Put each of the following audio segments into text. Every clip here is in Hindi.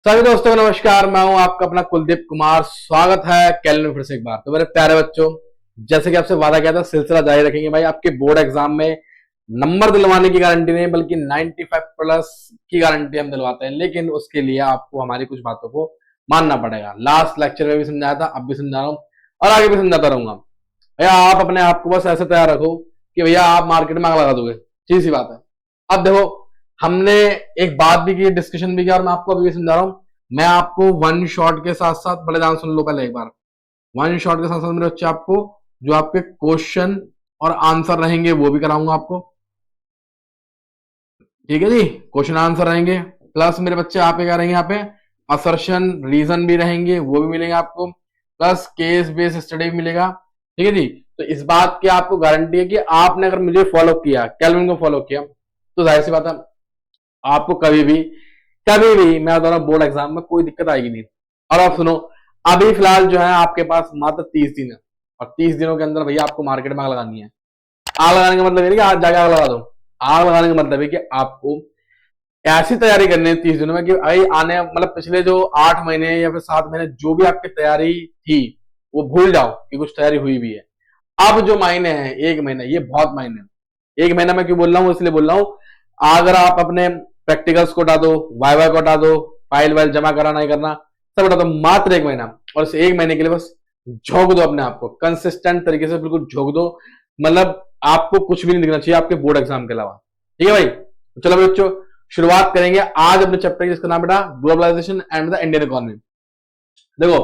सभी दोस्तों को नमस्कार। मैं हूं आपका अपना कुलदीप कुमार। स्वागत है कैलेंडर में फिर से एक बार। तो मेरे प्यारे बच्चों, जैसे कि आपसे वादा किया था, सिलसिला जारी रखेंगे भाई। आपके बोर्ड एग्जाम में नंबर दिलवाने की गारंटी नहीं बल्कि 95 प्लस की गारंटी हम दिलवाते हैं, लेकिन उसके लिए आपको हमारी कुछ बातों को मानना पड़ेगा। लास्ट लेक्चर में भी समझाया था, अब भी समझा रहा हूँ और आगे भी समझाता रहूंगा। भैया आप अपने आप को बस ऐसे तैयार रखो कि भैया आप मार्केट में आग लगा दोगे। सीधी सी बात है। अब देखो, हमने एक बात भी की, डिस्कशन भी किया और मैं आपको अभी भी समझा रहा हूं। मैं आपको वन शॉट के साथ साथ, बड़े ध्यान सुन लो पहले एक बार। वन शॉट के साथ साथ मेरे बच्चे आपको जो आपके क्वेश्चन और आंसर रहेंगे वो भी कराऊंगा आपको। ठीक है जी, क्वेश्चन आंसर रहेंगे, प्लस मेरे बच्चे आप क्या रहेंगे यहाँ पे, असर्शन रीजन भी रहेंगे, वो भी मिलेंगे आपको, प्लस केस बेस्ड स्टडी भी मिलेगा। ठीक है जी। तो इस बात की आपको गारंटी है कि आपने अगर मुझे फॉलो किया, कैल्विन को फॉलो किया, तो जाहिर सी बात है आपको कभी भी मैं बता रहा हूं बोर्ड एग्जाम में कोई दिक्कत आएगी नहीं। और आप सुनो, अभी फिलहाल जो है आपके पास मात्र 30 दिन है और 30 दिनों के अंदर भैया आपको मार्केट में आग लगानी है। आग लगाने का मतलब ये नहीं कि आज जाके आग लगा दो। आग लगाने का मतलब है कि आपको ऐसी तैयारी करनी है 30 दिनों में कि भाई आने मतलब पिछले जो 8 महीने या फिर 7 महीने जो भी आपकी तैयारी थी वो भूल जाओ कि कुछ तैयारी हुई भी है। अब जो महीने हैं, एक महीना, ये बहुत महीने हैं। एक महीना मैं क्यों बोल रहा हूँ, इसलिए बोल रहा हूँ, अगर आप अपने प्रैक्टिकल्स को हटा दो, वाइवा को हटा दो, फाइल वाइल जमा करना नहीं करना सब हटा दो, मात्र एक महीना, और इस एक महीने के लिए बस झोंक दो अपने आप को कंसिस्टेंट तरीके से, बिल्कुल झोंक दो। मतलब आपको कुछ भी नहीं दिखना चाहिए आपके बोर्ड एग्जाम के अलावा। ठीक है भाई, तो चलो बच्चों शुरुआत करेंगे आज अपने चैप्टर की, जिसका नाम बेटा globalisation and the Indian economy. देखो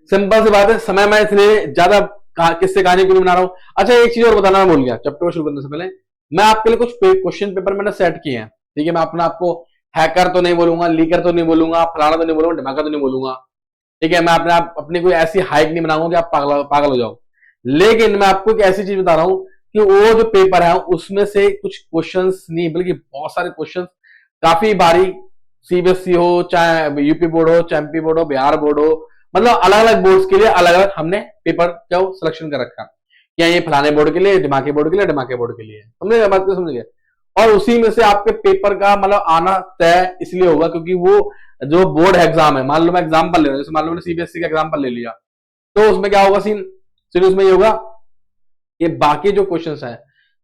सिंपल सी बात है, समय मैं इसलिए ज्यादा किससे कहानी क्यों बना रहा हूं। अच्छा एक चीज और बताना मैं भूल गया, चैप्टर को शुरू करने से पहले मैं आपके लिए कुछ क्वेश्चन पेपर मैंने सेट किए हैं। ठीक है, मैं अपना आपको हैकर तो नहीं बोलूंगा, लीकर तो नहीं बोलूंगा, फलाना तो नहीं बोलूंगा, धमाका तो नहीं बोलूंगा। ठीक है, मैं अपने आप अपनी कोई ऐसी हाइक नहीं बनाऊंगा कि आप पागल पागल हो जाओ। लेकिन मैं आपको एक ऐसी चीज बता रहा हूं कि वो जो पेपर है उसमें से कुछ क्वेश्चंस नहीं बल्कि बहुत सारे क्वेश्चंस काफी भारी, सीबीएसई हो चाहे यूपी बोर्ड हो चाहे एमपी बोर्ड हो बिहार बोर्ड हो, मतलब अलग अलग बोर्ड्स के लिए अलग अलग हमने पेपर का सिलेक्शन कर रखा। या ये फलाने बोर्ड के लिए, दिमागी बोर्ड के लिए, दिमागी बोर्ड के लिए, समझे बात को, समझ गए। और उसी में से आपके पेपर का मतलब आना तय इसलिए होगा क्योंकि वो जो बोर्ड एग्जाम है, मान लो मैं एग्जाम्पल ले रहा हूँ, जैसे मान लो मैंने सीबीएसई का एग्जाम्पल ले लिया, तो उसमें क्या होगा सीन, सीन उसमें ये होगा, ये बाकी जो क्वेश्चन है,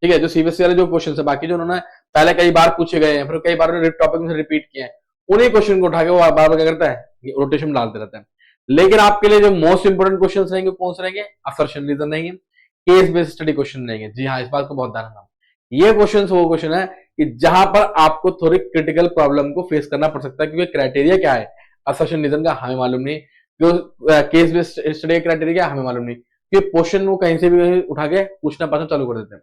ठीक है, जो सीबीएसई वाले जो क्वेश्चन है बाकी जो उन्होंने पहले कई बार पूछे गए हैं, फिर कई बार टॉपिक में रिपीट किए हैं, उन्हीं क्वेश्चन को उठा के वो बार बार क्या करता है, रोटेशन में डालते रहता है। लेकिन आपके लिए जो मोस्ट इंपोर्टेंट क्वेश्चन रहेंगे कौन से रहेंगे, असर्शन रीजन रहेंगे, केस बेस्ड स्टडी क्वेश्चन रहेंगे। जी हाँ, इस बात को बहुत ध्यान रखना। ये क्वेश्चन वो क्वेश्चन है कि जहां पर आपको थोड़ी क्रिटिकल प्रॉब्लम को फेस करना पड़ सकता है, क्योंकि क्राइटेरिया क्या है असर्शन रीजन का हमें मालूम नहीं, जो केस बेस्ड स्टडी क्राइटेरिया क्या हमें मालूम नहीं, कि क्वेश्चन वो कहीं से भी उठा के पूछना पाछना चालू कर देते हैं।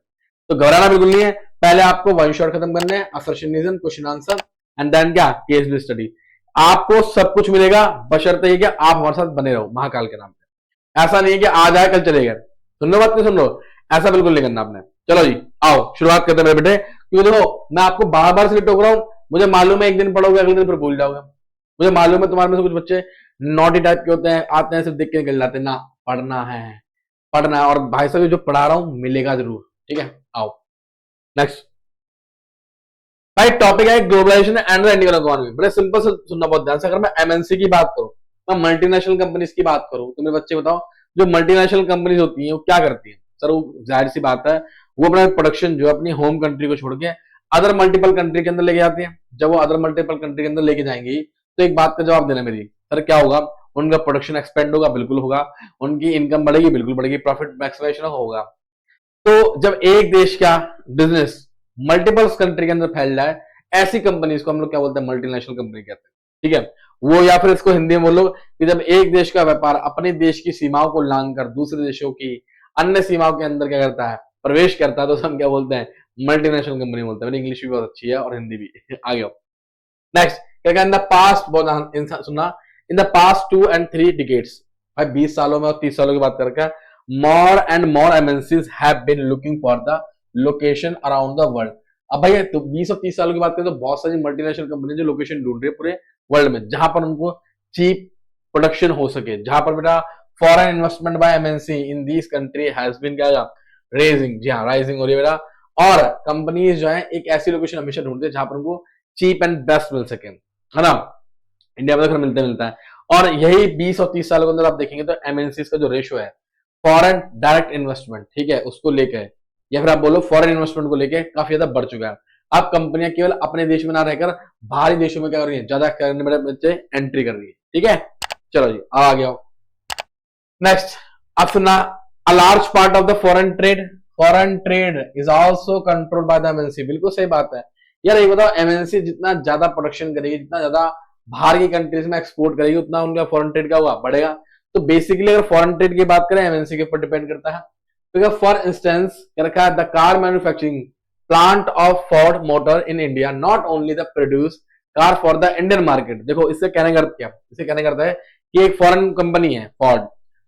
तो घबराना बिल्कुल नहीं है, पहले आपको वन शॉट खत्म करने हैं, assertion reason, question answer, and then क्या, केस बेस्ड स्टडी। आपको सब कुछ मिलेगा बशर्ते ही कि आप हमारे साथ बने रहो महाकाल के नाम पे। ऐसा नहीं है कि आज आए कल चले गए, सुन लो बात नहीं सुन लो, ऐसा बिल्कुल नहीं करना आपने। चलो जी आओ शुरुआत करते हैं मेरे बेटे, क्योंकि देखो मैं आपको बार बार से टोक रहा हूं, मुझे मालूम है एक दिन पढ़ोगे अगले दिन फिर भूल जाओगे। मुझे मालूम है तुम्हारे में से कुछ बच्चे नॉटी टाइप के होते हैं, आते हैं सिर्फ देख के निकल जाते हैं, ना पढ़ना है, पढ़ना है, और भाई साहब जो पढ़ा रहा हूं मिलेगा जरूर। ठीक है, आओ नेक्स्ट। भाई टॉपिक है globalisation and the Indian economy. बड़े सिंपल से सुनना बहुत ध्यान से। अगर मैं एमएनसी की बात करूं, मैं मल्टीनेशनल कंपनीज की बात करूं, तो मेरे बच्चे बताओ जो मल्टीनेशनल कंपनीज होती हैं वो क्या करती हैं। सर वो जाहिर सी बात है, वो अपना प्रोडक्शन जो अपनी होम कंट्री को छोड़ के अदर मल्टीपल कंट्री के अंदर लेके जाती है। जब वो अदर मल्टीपल कंट्री के अंदर लेके जाएंगी तो एक बात का जवाब देना मेरी, सर क्या होगा, उनका प्रोडक्शन एक्सपेंड होगा, बिल्कुल होगा, उनकी इनकम बढ़ेगी, बिल्कुल बढ़ेगी, प्रॉफिट मैक्सिमाइजेशन होगा। तो जब एक देश का बिजनेस मल्टीपल कंट्री के अंदर फैल रहा है, ऐसी कंपनीज को हम लोग क्या बोलते हैं, मल्टीनेशनल कंपनी कहते हैं। ठीक है, वो या फिर इसको हिंदी में बोलो कि जब एक देश का व्यापार अपने देश की सीमाओं को लांघकर दूसरे देशों की अन्य सीमाओं के अंदर क्या करता है, प्रवेश करता है, तो हम क्या बोलते हैं, मल्टीनेशनल कंपनी बोलते हैं। मेरी इंग्लिश भी बहुत अच्छी है और हिंदी भी आगे नेक्स्ट क्या कहना, इन द पास्ट, बहुत सुनना, in the past 2 and 3 decades, भाई 20 सालों में और 30 सालों की बात करके, more and more MNCs have been looking for the location around the world। अब भाई तो 20 और 30 सालों की बात करें तो बहुत सारी मल्टीनेशनल कंपनी जो लोकेशन ढूंढ रही है पूरे वर्ल्ड में, जहां पर उनको चीप प्रोडक्शन हो सके, जहां पर बेटा foreign investment by MNC in this country has been क्या, रेजिंग। जी हाँ, राइजिंग हो रही है बेटा। और कंपनीज जो है एक ऐसी लोकेशन हमेशा ढूंढते हैं जहां पर उनको चीप एंड बेस्ट मिल सके, है ना। इंडिया में तो खैर मिलता है। और यही 20 और 30 सालों के अंदर आप देखेंगे तो एमएनसी का जो रेशियो है फॉरेन डायरेक्ट इन्वेस्टमेंट, ठीक है, उसको लेकर या फिर आप बोलो फॉरेन इन्वेस्टमेंट को लेकर काफी ज्यादा बढ़ चुका है। अब कंपनियां केवल अपने देश में ना रहकर बाहरी देशों में क्या कर रही है, ज्यादा करने में बच्चे एंट्री कर रही है, ठीक है। चलो जी अब आ गया नेक्स्ट। अब सुनना, a large part of the foreign trade is also controlled by the MNC. बिल्कुल सही बात है यार। ये बताओ, एमएनसी जितना ज्यादा प्रोडक्शन करेगी, जितना ज्यादा बाहर की कंट्रीज में एक्सपोर्ट करेगी, उतना उनका फॉरेन ट्रेड का हुआ बढ़ेगा। तो बेसिकली अगर फॉरेन ट्रेड की बात करें, एमएनसी के ऊपर डिपेंड करता है। तो फॉर इंस्टेंस क्या रखा है, the car manufacturing plant of Ford motor in India not only the produce car for the Indian market. देखो इससे कहने का अर्थ क्या, इससे कहने का अर्थ है कि एक फॉरेन कंपनी है फोर्ड,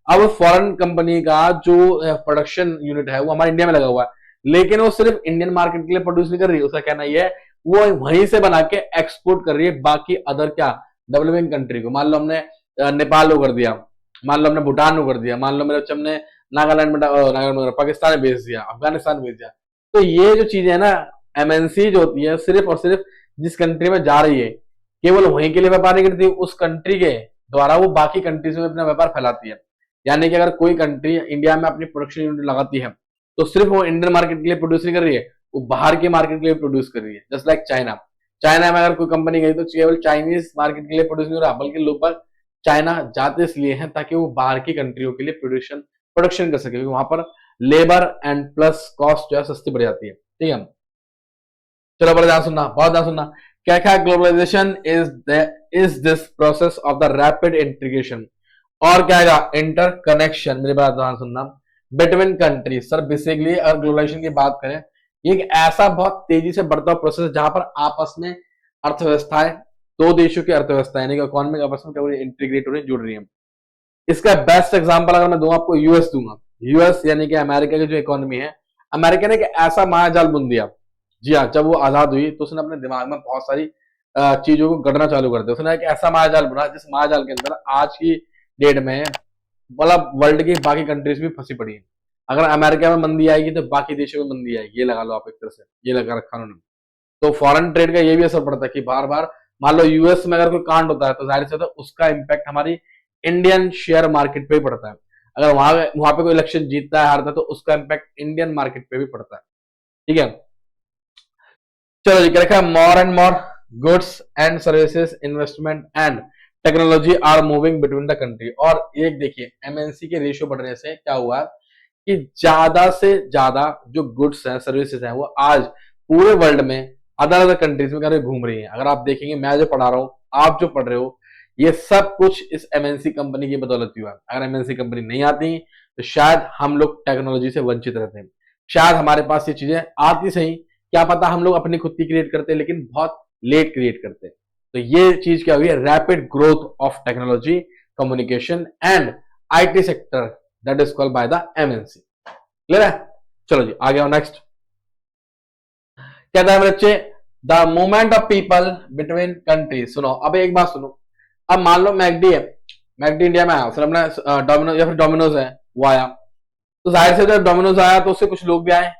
अब फॉरेन कंपनी का जो प्रोडक्शन यूनिट है वो हमारे इंडिया में लगा हुआ है, लेकिन वो सिर्फ इंडियन मार्केट के लिए प्रोड्यूस नहीं कर रही है। उसका कहना यह है वो वहीं से बना के एक्सपोर्ट कर रही है बाकी अदर क्या डेवलपिंग कंट्री को। मान लो हमने नेपाल को कर दिया, मान लो हमने भूटान को कर दिया, मान लो मेरे बच्चे हमने नागालैंड में पाकिस्तान में भेज दिया, अफगानिस्तान में भेज दिया। तो ये जो चीज है ना, एमएनसी जो होती है सिर्फ और सिर्फ जिस कंट्री में जा रही है केवल वहीं के लिए व्यापार नहीं करती, उस कंट्री के द्वारा वो बाकी कंट्रीज में अपना व्यापार फैलाती है। यानी कि अगर कोई कंट्री इंडिया में अपनी प्रोडक्शन यूनिट लगाती है तो सिर्फ वो इंडियन मार्केट के लिए प्रोड्यूस नहीं कर रही है, वो बाहर के मार्केट के लिए प्रोड्यूस कर रही है। जस्ट लाइक चाइना, चाइना में अगर कोई कंपनी गई तो केवल चाइनीज मार्केट के लिए प्रोड्यूस नहीं हो रहा, बल्कि लोग बाग चाइना जाते इसलिए हैं ताकि वो बाहर की कंट्रियों के लिए प्रोडक्शन कर सके, क्योंकि वहां पर लेबर एंड प्लस कॉस्ट जो है सस्ती बढ़ जाती है, ठीक है। चलो बड़ा ध्यान सुनना, बहुत ध्यान सुनना। क्या क्या globalisation is this process of the rapid integration, और क्या आएगा, इंटर कनेक्शन। मेरी बात ध्यान सुनना, बिटवीन कंट्रीज। सर बेसिकली अगर ग्लोबलाइजेशन की बात करें, ये एक ऐसा बहुत तेजी से बढ़ता हुआ प्रोसेस जहां पर आपस में अर्थव्यवस्थाएं, दो देशों की अर्थव्यवस्था यानी कि इकोनॉमिक आपस में क्या हो रही है, इंटीग्रेट हो रही है, जुड़ रही है। इसका बेस्ट एग्जांपल अगर मैं दूंगा आपको, यूएस दूंगा। यूएस यानी कि अमेरिका की जो इकोनॉमी है, अमेरिका ने एक ऐसा मायाजाल बुन दिया। जी हाँ, जब वो आजाद हुई तो उसने अपने दिमाग में बहुत सारी चीजों को गढ़ना चालू कर दिया। उसने एक ऐसा मायाजाल बुना जिस मायाजाल के अंदर आज की डेट में मतलब वर्ल्ड की बाकी कंट्रीज भी फंसी पड़ी है। अगर अमेरिका में मंदी आएगी तो बाकी देशों में मंदी आएगी, ये लगा लो आप एक तरह से, ये लगा रखा उन्होंने। तो फॉरेन ट्रेड का ये भी असर पड़ता है कि बार बार मान लो यूएस में अगर कोई कांड होता है तो जाहिर से तो उसका इंपैक्ट हमारी इंडियन शेयर मार्केट पे भी पड़ता है। अगर वहां पे कोई इलेक्शन जीतता है हारता है तो उसका इंपैक्ट इंडियन मार्केट पे भी पड़ता है, ठीक है। चलो जी, क्या रखा है, more and more goods and services investment and technology are moving between the country. और एक देखिए एमएनसी के रेशियो बढ़ने से क्या हुआ कि ज्यादा से ज्यादा जो गुड्स हैं सर्विसेज हैं वो आज पूरे वर्ल्ड में अदर अदर कंट्रीज में घूम रही हैं। अगर आप देखेंगे, मैं जो पढ़ा रहा हूँ, आप जो पढ़ रहे हो, ये सब कुछ इस एमएनसी कंपनी की बदौलत हुआ। अगर एमएनसी कंपनी नहीं आती तो शायद हम लोग टेक्नोलॉजी से वंचित रहते हैं, शायद हमारे पास ये चीजें आती सही, क्या पता हम लोग अपनी खुद की क्रिएट करते लेकिन बहुत लेट क्रिएट करते। तो ये चीज क्या हुई है, rapid growth of technology, communication and IT sector, that is called by the MNC. Clear है? चलो जी आगे आओ नेक्स्ट। कहता है बच्चे, the movement of people between countries. सुनो अब एक बात सुनो, अब मान लो मैकडी है, मैकडी इंडिया में आया, फिर अपना डोमिनोज या फिर डोमिनोज है वो आया, तो जाहिर से जब डोमिनोज आया तो उससे कुछ लोग भी आए,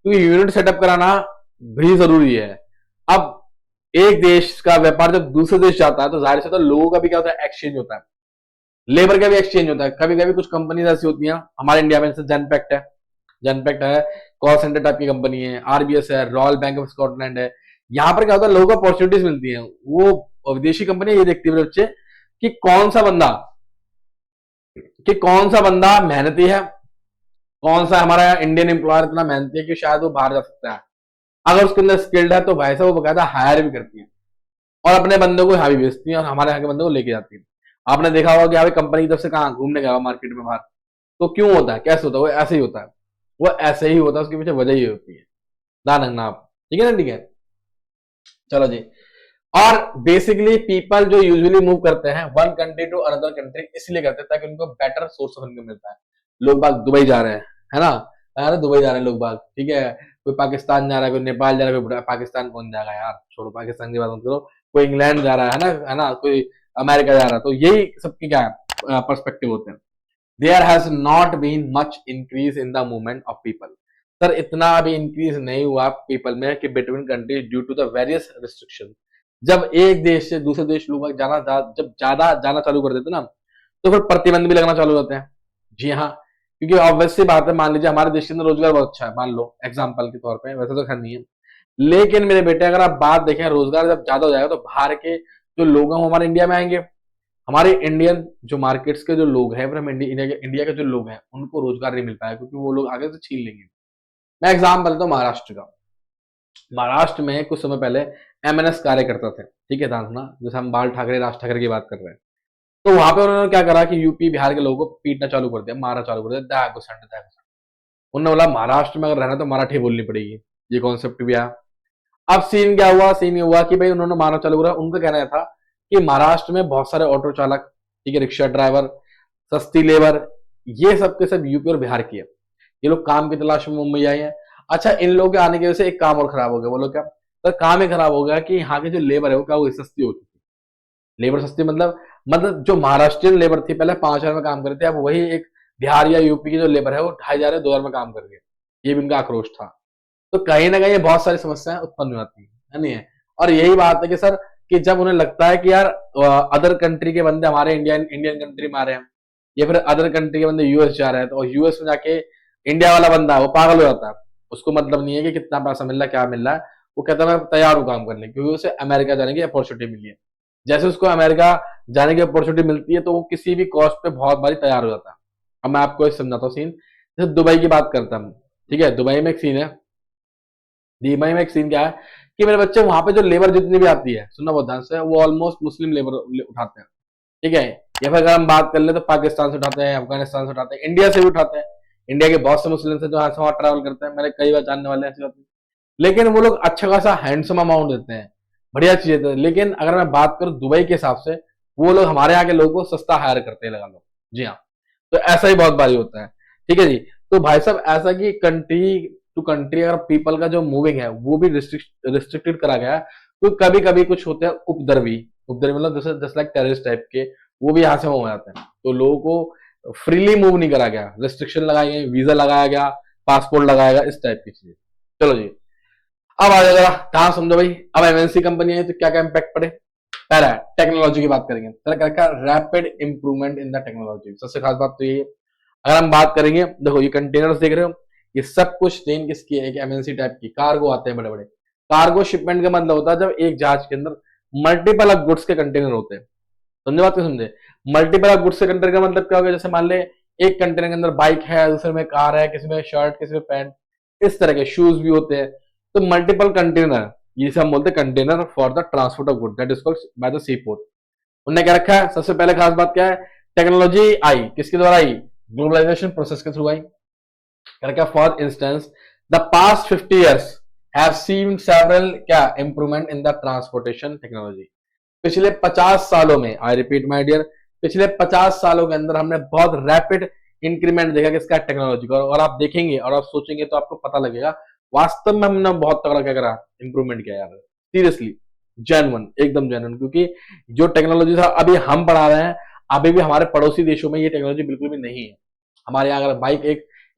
क्योंकि यूनिट सेटअप कराना भी जरूरी है। अब एक देश का व्यापार जब दूसरे देश जाता है तो जाहिर से तो लोगों का भी क्या होता है, एक्सचेंज होता है, लेबर का भी एक्सचेंज होता है। कभी कभी कुछ कंपनीज ऐसी होती हैं हमारे इंडिया में, जैसे जनपैक्ट है कॉल सेंटर टाइप की कंपनी है, आरबीएस है, रॉयल बैंक ऑफ स्कॉटलैंड है। यहाँ पर क्या होता है, लोगों को अपॉर्चुनिटीज मिलती हैं। वो विदेशी कंपनी ये देखती है बच्चे कि कौन सा बंदा मेहनती है, कौन सा हमारा इंडियन एम्प्लॉयर इतना मेहनती है कि शायद वो बाहर जा सकता है। अगर उसके अंदर स्किल्ड है तो भाई साहब वो बकायदा हायर भी करती है और अपने बंदों को यहाँ भी भेजती है और हमारे यहाँ के बंदों को लेके जाती है। आपने देखा होगा कि यहाँ कंपनी की तरफ से कहाँ घूमने गया मार्केट में बाहर, तो क्यों होता है, कैसे होता है, वो ऐसे ही होता है, वो ऐसे ही होता है, उसके पीछे वजह ही होती है। ध्यान रखना आप, ठीक है ना, ठीक है। चलो जी, और बेसिकली पीपल जो यूजुअली मूव करते हैं one country to another country इसलिए करते हैं ताकि उनको बेटर सोर्स ऑफ इनकम मिलता है। लोग बाग दुबई जा रहे हैं, है ना, अरे दुबई जा रहे हैं लोग बाग, ठीक है, कोई पाकिस्तान जा रहा है, कोई नेपाल जा रहा है, कोई पाकिस्तान कौन जाएगा यार, छोड़ो पाकिस्तान की बात मत करो, कोई इंग्लैंड जा रहा है ना, कोई अमेरिका जा रहा है। तो यही सबके क्या है पर्सपेक्टिव होते हैं। There has not been much increase in the movement of people. Sir इतना अभी इंक्रीज नहीं हुआ पीपल में कि between countries due to the various restriction, जब एक देश से दूसरे देश लोग जब ज्यादा जाना चालू कर देते ना, तो फिर प्रतिबंध भी लगना चालू होते हैं। जी हाँ, क्योंकि ऑब्वियस सी बात है, मान लीजिए हमारे देश के अंदर रोजगार बहुत अच्छा है, मान लो एग्जाम्पल के तौर पे, वैसे तो खैर नहीं है, लेकिन मेरे बेटे अगर आप बात देखें, रोजगार जब ज्यादा हो जाएगा तो बाहर के जो लोग हैं वो हमारे इंडिया में आएंगे। हमारे इंडियन जो मार्केट्स के जो लोग हैं, फिर हम इंडिया के जो लोग हैं उनको रोजगार नहीं मिल पाएगा, क्योंकि वो लोग आगे से छीन लेंगे। मैं एग्जाम्पल देता हूँ महाराष्ट्र का। महाराष्ट्र में कुछ समय पहले एमएनएस कार्यकर्ता थे, ठीक है, ध्यान सुना, जैसे हम बाल ठाकरे, राज ठाकरे की बात कर रहे हैं, तो वहां पे उन्होंने क्या करा कि यूपी बिहार के लोगों को पीटना चालू कर दिया, मारना चालू कर दिया, दया घुसंड दया घुसंड। उन्होंने बोला महाराष्ट्र में अगर रहना तो मराठी बोलनी पड़ेगी, ये कॉन्सेप्ट भी आया। अब सीन क्या हुआ, सीन ये हुआ कि भाई उन्होंने मारना चालू करा। उनका कहना था कि महाराष्ट्र में बहुत सारे ऑटो चालक, ठीक है, रिक्शा ड्राइवर, सस्ती लेबर, ये सब के सब यूपी और बिहार की है, ये लोग काम की तलाश में मुंबई आए हैं। अच्छा, इन लोगों के आने की वजह से एक काम और खराब हो गया, बोलो क्या? तो काम ही खराब हो गया कि यहाँ की जो लेबर है वो क्या हो गई, सस्ती हो चुकी। लेबर सस्ती मतलब जो महाराष्ट्रियन लेबर थी पहले 5,000 में काम करते थे, अब वही एक बिहार या यूपी की जो लेबर है वो 2,500 2,000 में काम कर रही है। ये भी उनका आक्रोश था। तो कहीं ना कहीं बहुत सारी समस्याएं उत्पन्न होती है नहीं है। और यही बात है कि सर, कि जब उन्हें लगता है कि यार अदर कंट्री के बंदे हमारे इंडियन कंट्री में आ रहे हैं, या फिर अदर कंट्री के बंदे यूएस जा रहे हैं, तो यूएस में जाके इंडिया वाला बंदा है वो पागल हो जाता है। उसको मतलब नहीं है कि कितना पैसा मिल रहा है, क्या मिल रहा है, वो कहता है मैं तैयार हूँ काम करने, क्योंकि उसे अमेरिका जाने की अपॉर्चुनिटी मिली है। जैसे उसको अमेरिका जाने की अपॉर्चुनिटी मिलती है तो वो किसी भी कॉस्ट पे बहुत बारी तैयार हो जाता है। अब मैं आपको एक समझाता हूँ सीन, जैसे दुबई की बात करता हूँ, ठीक है, दुबई में एक सीन है, दुबई में एक सीन क्या है कि मेरे बच्चे वहां पे जो लेबर जितनी भी आती है, सुनना बहुत ध्यान से, वो ऑलमोस्ट मुस्लिम लेबर उठाते हैं, ठीक है। या फिर अगर हम बात कर ले तो पाकिस्तान से उठाते हैं, अफगानिस्तान से उठाते हैं, इंडिया से भी उठाते हैं। इंडिया के बहुत से मुस्लिम से जो यहाँ से वहां ट्रैवल करते हैं, मेरे कई बार जानने वाले ऐसे होते हैं। लेकिन वो लोग अच्छा खासा हैंडसम अमाउंट देते हैं, बढ़िया चीजें देते हैं। लेकिन अगर मैं बात करूं दुबई के हिसाब से, वो लोग हमारे यहाँ के लोगों को सस्ता हायर करते हैं, लगा लो। जी हाँ, तो ऐसा ही बहुत बारी होता है, ठीक है जी। तो भाई साहब, ऐसा कि कंट्री टू कंट्री अगर पीपल का जो मूविंग है वो भी रिस्ट्रिक्टेड करा गया है, तो कभी कभी कुछ होते हैं उपद्रवी, उपद्रवी मतलब जैसे जस्ट लाइक टेररिस्ट टाइप के, वो भी यहाँ से हो जाते हैं। तो लोगों को फ्रीली मूव नहीं करा गया, रिस्ट्रिक्शन लगाई गई, वीजा लगाया गया, पासपोर्ट लगाया गया, इस टाइप की चीजें। चलो जी, अब आ जाएगा, कहा समझो भाई, अब एमएनसी कंपनी है तो क्या क्या इंपैक्ट पड़े। पहला है टेक्नोलॉजी की बात करेंगे, तरह का rapid improvement in the technology, सबसे खास बात तो ये है। अगर हम बात करेंगे, देखो ये कंटेनर्स देख रहे हो, ये सब कुछ ट्रेन किसकी है, एमएनसी टाइप की, कार्गो आते हैं बड़े बड़े। कार्गो शिपमेंट का मतलब होता है जब एक जहाज के अंदर मल्टीपल ऑफ गुड्स के कंटेनर होते हैं। समझे बात को, समझे? मल्टीपल ऑफ गुड्स के कंटेनर का मतलब क्या होगा, जैसे मान ले एक कंटेनर के अंदर बाइक है, दूसरे में कार है, किसी में शर्ट, किसी में पैंट, इस तरह के शूज भी होते हैं। तो मल्टीपल कंटेनर, ये हम बोलते हैं container for the transport of good, that is called by the sea port. उन्होंने क्या रखा है, सबसे पहले खास बात क्या है, टेक्नोलॉजी आई किसके द्वारा आई, ग्लोबलाइजेशन प्रोसेस के थ्रू आई। क्या, for instance the past 50 years have seen several क्या improvement in the transportation technology. पिछले 50 सालों में, आई रिपीट माय डियर, पिछले 50 सालों के अंदर हमने बहुत रैपिड इंक्रीमेंट देखा किसका, टेक्नोलॉजी का। और आप देखेंगे और आप सोचेंगे तो आपको पता लगेगा वास्तव में हमने बहुत तगड़ा क्या करा, इंप्रूवमेंट किया यार, सीरियसली, जेन्युइन, एकदम जेन्युइन। क्योंकि जो टेक्नोलॉजी था अभी हम बढ़ा रहे हैं, अभी भी हमारे पड़ोसी देशों में ये टेक्नोलॉजी बिल्कुल भी नहीं है। हमारे यहाँ अगर बाइक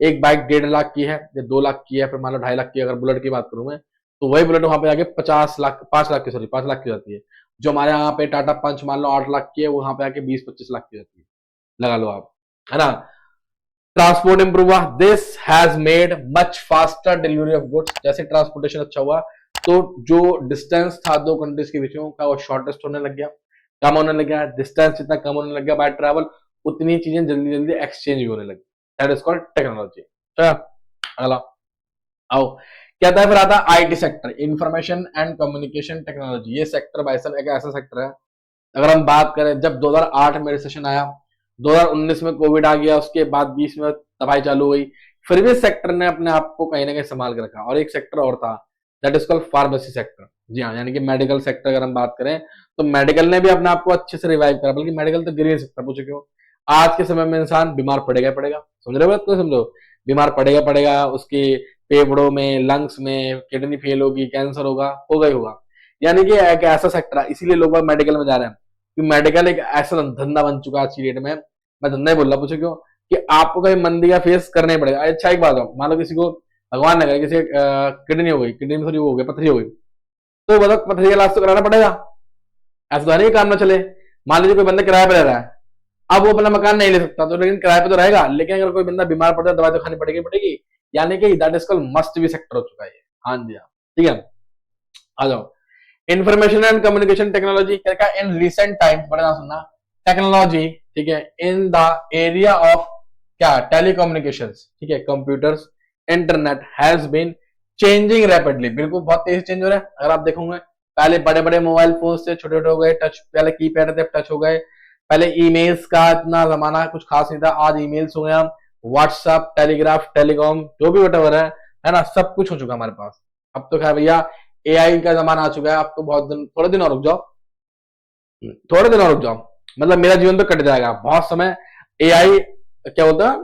एक बाइक 1.5 लाख की है या 2 लाख की है, फिर मान लो 2.5 लाख की, अगर बुलेट की बात करूं मैं, तो वही बुलेट वहां पे आके 50 लाख, 5 लाख की, सॉरी 5 लाख की जाती है। जो हमारे यहाँ पे टाटा पंच मान लो 8 लाख की है, वो वहां पे आके 20-25 लाख की जाती है, लगा लो आप, है ना। ट्रांसपोर्ट इंप्रूव हुआ, this has made much faster delivery of goods. जैसे ट्रांसपोर्टेशन अच्छा हुआ तो जो डिस्टेंस था दो कंट्रीज के बीच में का, वो शॉर्टेस्ट होने लग गया, कम होने लग गया। डिस्टेंस जितना कम होने लग गया बाय ट्रैवल, उतनी चीजें जल्दी जल्दी एक्सचेंज भी होने लगी। That is called technology. अगला आओ, कहता है फिर आता है IT sector, information and communication technology. ये सेक्टर भाई साहब एक ऐसा सेक्टर है, अगर हम बात करें, जब 2008 में रिसेशन आया, 2019 में कोविड आ गया, उसके बाद 20 में तबाही चालू हुई, फिर भी सेक्टर ने अपने आप को कहीं ना कहीं संभाल के रखा। और एक सेक्टर और था, that is called pharmacy sector. जी हाँ, यानी कि मेडिकल सेक्टर अगर हम बात करें तो मेडिकल ने भी अपने आप को अच्छे से रिवाइव करा, बल्कि मेडिकल तो गिर नहीं सकता, पूछो क्यों? आज के समय में इंसान बीमार पड़ेगा पड़ेगा, समझ रहे हो बात को? समझो, बीमार पड़ेगा पड़ेगा, उसके फेफड़ों में, लंग्स में, किडनी फेल होगी, कैंसर होगा ही होगा। यानी कि एक ऐसा सेक्टर है, इसीलिए लोग मेडिकल में जा रहे हैं, कि मेडिकल एक ऐसा धंधा बन चुका है आज की डेट में। मैं धंधा ही बोल रहा, पूछो क्यों? कि आपको कहीं मंदी का फेस करना ही पड़ेगा। अच्छा एक बात हो, मान लो किसी को भगवान न करे किसी किडनी हो गई, किडनी में थोड़ी हो गई, पथरी हो गई, तो बताओ पथरी का इलाज तो कराना पड़ेगा, ऐसा तो नहीं काम ना चले। मान लीजिए कोई बंदा किराए पे रह रहा है, अब वो अपना मकान नहीं ले सकता तो लेकिन किराए पे तो रहेगा, लेकिन अगर कोई बंदा बीमार पड़ता है दवाई तो खानी पड़ेगी, यानी कि that is called must be sector हो चुका है। हाँ जी हाँ, ठीक है। आ जाओ, इंफॉर्मेशन एंड कम्युनिकेशन टेक्नोलॉजी क्या क्या इन रिसेंट टाइम, बड़ा नाम सुनना, टेक्नोलॉजी, ठीक है, इन द एरिया ऑफ क्या टेलीकम्युनिकेशंस, ठीक है, computers, internet has been changing rapidly, बिल्कुल बहुत तेजी चेंज हो रहा है। अगर आप देखोगे पहले बड़े बड़े मोबाइल फोन से छोटे छोटे हो गए, टच पहले कीपैड थे टच हो गए, पहले ईमेल्स का इतना जमाना कुछ खास नहीं था, आज ईमेल्स हो गया, व्हाट्सएप, टेलीग्राफ, टेलीकॉम, जो भी वटेवर है ना, सब कुछ हो चुका हमारे पास। अब तो खैर भैया एआई का जमाना आ चुका है, अब तो बहुत दिन, थोड़े दिन और रुक जाओ, थोड़े दिन और रुक जाओ, मतलब मेरा जीवन तो कट जाएगा बहुत समय। एआई क्या होता है,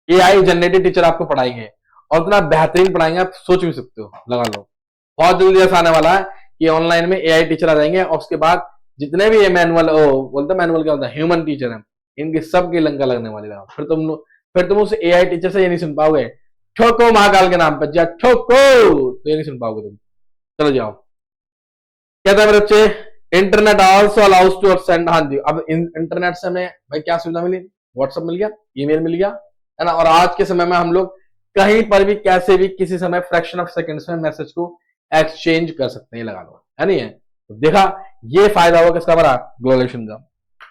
एआई जनरेटेड टीचर आपको पढ़ाएंगे और इतना बेहतरीन पढ़ाएंगे आप सोच भी सकते हो, लगा लो। बहुत जल्दी ऐसा आने वाला है कि ऑनलाइन में एआई टीचर आ जाएंगे और उसके बाद जितने भी ये मैनुअल बोलते मैनुअल क्या होता है, ह्यूमन टीचर है, इनकी सबकी लंका लगने वाली है। फिर तुम उस एआई टीचर से ये नहीं सुन पाओगे ठोको महाकाल के नाम पर, जा ठोको, तो ये नहीं सुन पाओगे तुम। चलो जाओ, कहता है मेरे बच्चे internet also allows to send, हाँ जी, अब इंटरनेट से हमें भाई क्या सुविधा मिली, व्हाट्सएप मिल गया, ईमेल मिल गया, है ना, और आज के समय में हम लोग कहीं पर भी कैसे भी किसी समय फ्रैक्शन ऑफ सेकंड्स में मैसेज को एक्सचेंज कर सकते हैं, लगा लो, है नहीं है। तो देखा ये फायदा हुआ किसका, बड़ा ग्लोबलाइजेशन का।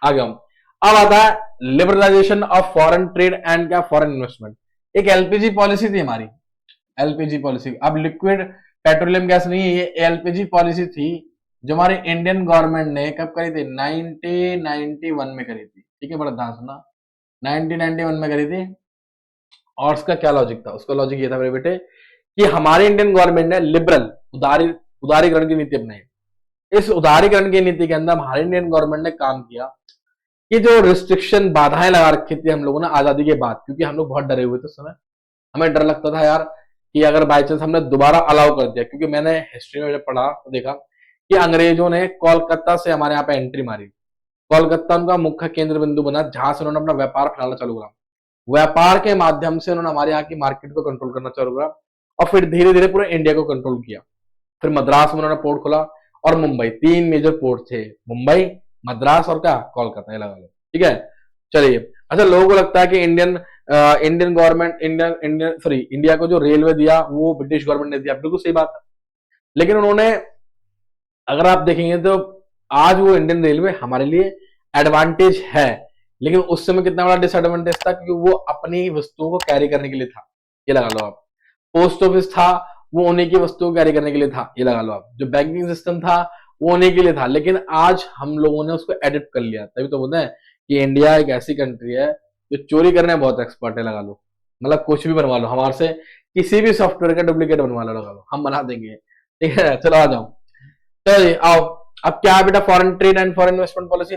आगे हम अब आता है liberalisation of foreign trade and क्या फॉरेन इन्वेस्टमेंट। एक एलपीजी पॉलिसी थी हमारी, एलपीजी पॉलिसी, अब लिक्विड पेट्रोलियम गैस नहीं है, ये एलपीजी पॉलिसी थी जो हमारे इंडियन गवर्नमेंट ने कब करी थी, 1991 में करी थी, ठीक है, बड़ा ध्यान सुनना, 1991 में करी थी। और उसका क्या लॉजिक था, उसका लॉजिक ये था मेरे बेटे कि हमारे इंडियन गवर्नमेंट ने लिबरल उदारीकरण की नीति अपनाई। इस उदारीकरण की नीति के अंदर हमारे इंडियन गवर्नमेंट ने काम किया कि जो रिस्ट्रिक्शन बाधाएं लगा रखी थी हम लोगों ने आजादी के बाद, क्योंकि हम लोग बहुत डरे हुए थे उस समय, हमें डर लगता था यार कि अगर बाई चांस हमने दोबारा अलाउ कर दिया, क्योंकि मैंने हिस्ट्री में जब पढ़ा तो देखा कि अंग्रेजों ने कोलकाता से हमारे यहाँ पे एंट्री मारी, कोलकाता उनका मुख्य केंद्र बिंदु बना जहां से उन्होंने अपना व्यापार फैलाना चालू करा, व्यापार के माध्यम से उन्होंने हमारे यहाँ की मार्केट को कंट्रोल करना चालू करा और फिर धीरे धीरे पूरे इंडिया को कंट्रोल किया। फिर मद्रास में उन्होंने पोर्ट खोला और मुंबई, 3 मेजर पोर्ट थे, मुंबई, मद्रास और क्या कोलकाता, लगा लो, ठीक है। चलिए, अच्छा लोगों को लगता है कि इंडियन गवर्नमेंट इंडिया को जो रेलवे दिया वो ब्रिटिश गवर्नमेंट ने दिया, बिल्कुल सही बात है, लेकिन उन्होंने अगर आप देखेंगे तो आज वो इंडियन रेलवे हमारे लिए एडवांटेज है, लेकिन उस समय कितना बड़ा डिसएडवांटेज था, क्योंकि वो अपनी वस्तुओं को कैरी करने के लिए था, ये लगा लो आप। पोस्ट ऑफिस था वो उन्हीं की वस्तुओं को कैरी करने के लिए था, ये लगा लो आप। जो बैंकिंग सिस्टम था वो उन्हीं के लिए था, लेकिन आज हम लोगों ने उसको एडिप्ट कर लिया, तभी तो बोलते हैं कि इंडिया एक ऐसी कंट्री है जो चोरी करने में बहुत एक्सपर्ट है, लगा लो, मतलब कुछ भी बनवा लो हमारे से, किसी भी सॉफ्टवेयर का डुप्लीकेट बनवा लो, लगा लो, हम बना देंगे, ठीक है। चलो आ जाओ, चलिए आओ, अब क्या है बेटा foreign trade and foreign investment policy.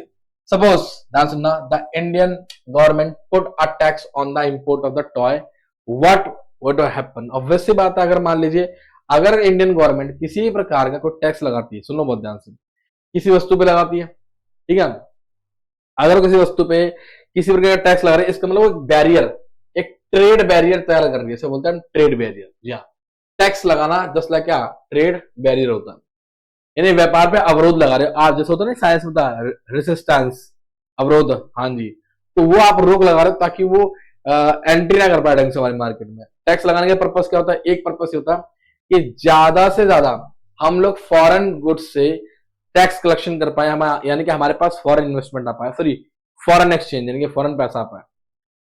Suppose ध्यान सुनना, the Indian government put a tax on the import of the toy, what would happen. Obviously बात है, अगर मान लीजिए अगर इंडियन गवर्नमेंट किसी भी प्रकार का कोई टैक्स लगाती है, सुनो बहुत ध्यान से, किसी वस्तु पे लगाती है, ठीक है, अगर किसी वस्तु पे किसी प्रकार का टैक्स लगा रहे हैं, इसका मतलब वो बैरियर, एक ट्रेड बैरियर तैयार कर रही है, इसे बोलते हैं ट्रेड बैरियर। जी हाँ, टैक्स लगाना जस्ट लाइक क्या ट्रेड बैरियर होता है, यानी व्यापार पे अवरोध लगा रहे हो आप, जैसे होता है ना साइंस में था रेसिस्टेंस, अवरोध, हाँ जी, तो वो आप रोक लगा रहे हो ताकि वो एंट्री ना कर पाए ढंग से हमारे मार्केट में। टैक्स लगाने का पर्पस क्या होता है, एक पर्पस होता है कि ज्यादा से ज्यादा हम लोग फॉरेन गुड्स से टैक्स कलेक्शन कर पाए, हम यानी कि हमारे पास फॉरेन इन्वेस्टमेंट आ पाए, सॉरी फॉरेन एक्सचेंज यानी कि फॉरेन पैसा आ पाए।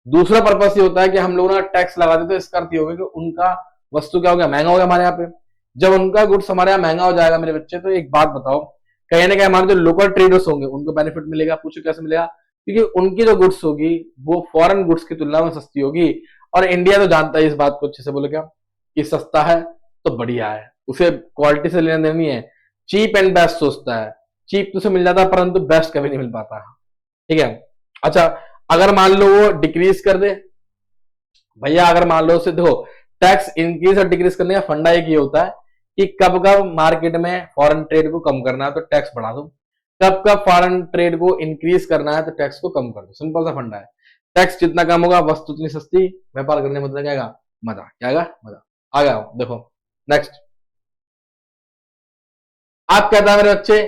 दूसरा पर्पस ये होता है कि हम लोग ना टैक्स लगाते तो इसका अर्थ ये होगा कि उनका वस्तु क्या हो गया, महंगा हो गया हमारे यहाँ पे। जब उनका गुड्स हमारे यहाँ महंगा हो जाएगा मेरे बच्चे, तो एक बात बताओ, कहीं ना कहीं हमारे जो लोकल ट्रेडर्स होंगे उनको बेनिफिट मिलेगा। पूछो कैसे मिलेगा, क्योंकि उनकी जो गुड्स होगी वो फॉरेन गुड्स की तुलना में सस्ती होगी, और इंडिया तो जानता है इस बात को अच्छे से, बोले क्या कि सस्ता है तो बढ़िया है, उसे क्वालिटी से लेना देना नहीं है, चीप एंड बेस्ट सोचता है, चीप तो उसे मिल जाता है परंतु बेस्ट कभी नहीं मिल पाता, ठीक है। अच्छा अगर मान लो वो डिक्रीज कर दे भैया, अगर मान लो उसे देखो, टैक्स इंक्रीज और डिक्रीज करने का फंडा एक ये होता है कि कब कब मार्केट में फॉरेन ट्रेड को कम करना है तो टैक्स बढ़ा दो, कब कब फॉरेन ट्रेड को इंक्रीज करना है तो टैक्स को कम कर दो, सिंपल सा फंडा है। टैक्स जितना कम होगा वस्तु उतनी सस्ती, व्यापार करने में मतलब क्या आएगा, मजा, क्या आएगा, मजा आ गया। देखो नेक्स्ट, आप कहता है मेरे बच्चे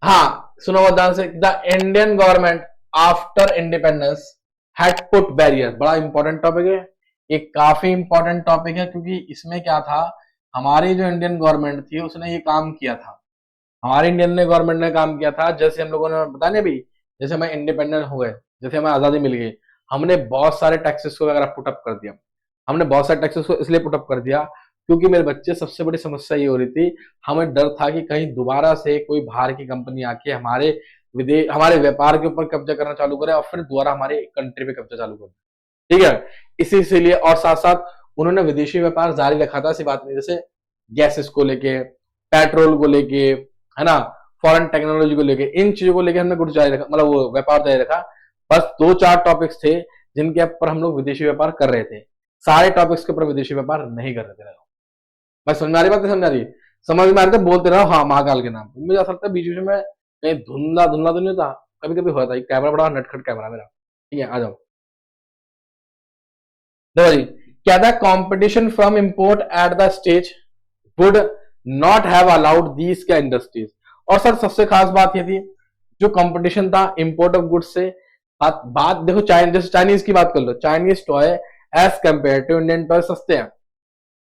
हाँ सुनो बहुत ध्यान से, the Indian government after independence had put barrier. बड़ा इंपॉर्टेंट टॉपिक है, ये काफी इंपॉर्टेंट टॉपिक है, क्योंकि इसमें क्या था, हमारी जो इंडियन गवर्नमेंट थी उसने ये काम किया था। हमारी इंडियन ने गवर्नमेंट ने काम किया था, जैसे हम लोगों ने बताया ना अभी, जैसे हमें इंडिपेंडेंट हो गए, जैसे हमें आजादी मिल गई, हमने बहुत सारे टैक्सेस को वगैरह पुटअप कर दिया। हमने बहुत सारे टैक्सेस को इसलिए पुटअप कर दिया क्योंकि मेरे बच्चे, सबसे बड़ी समस्या ये हो रही थी, हमें डर था कि कहीं दोबारा से कोई बाहर की कंपनी आके हमारे विदेश, हमारे व्यापार के ऊपर कब्जा करना चालू करे और फिर दोबारा हमारे कंट्री पे कब्जा चालू करे। ठीक है, इसीलिए, और साथ साथ उन्होंने विदेशी व्यापार जारी रखा था, ऐसी बात नहीं, जैसे गैसेस को लेके, पेट्रोल को लेके, है ना, फॉरेन टेक्नोलॉजी को लेके, इन चीजों को लेके हमने कुछ जारी रखा, मतलब वो व्यापार जारी रखा। बस दो चार टॉपिक्स थे जिनके ऊपर हम लोग विदेशी व्यापार कर रहे थे, सारे टॉपिक्स के ऊपर विदेशी व्यापार नहीं कर रहे थे। भाई समझ में आ रही बात, नहीं समझ आ रही? समझ में आ रही तो बोलते रहो हाँ महाकाल के नाम। मुझे ऐसा लगता है बीच बीच में कहीं धुंधला धुंधला तो नहीं होता, कभी कभी होता है, कैमरा बड़ा नटखट कैमरा मेरा। ठीक है, आ जाओ। देखो जी, क्या था, competition from import at the stage would not have allowed these क्या इंडस्ट्रीज। और सर सबसे खास बात ये थी, जो कंपटीशन था इंपोर्ट ऑफ गुड्स से, बात देखो जैसे चाइनीज की बात कर लो, Chinese toy as compare to Indian toy सस्ते हैं।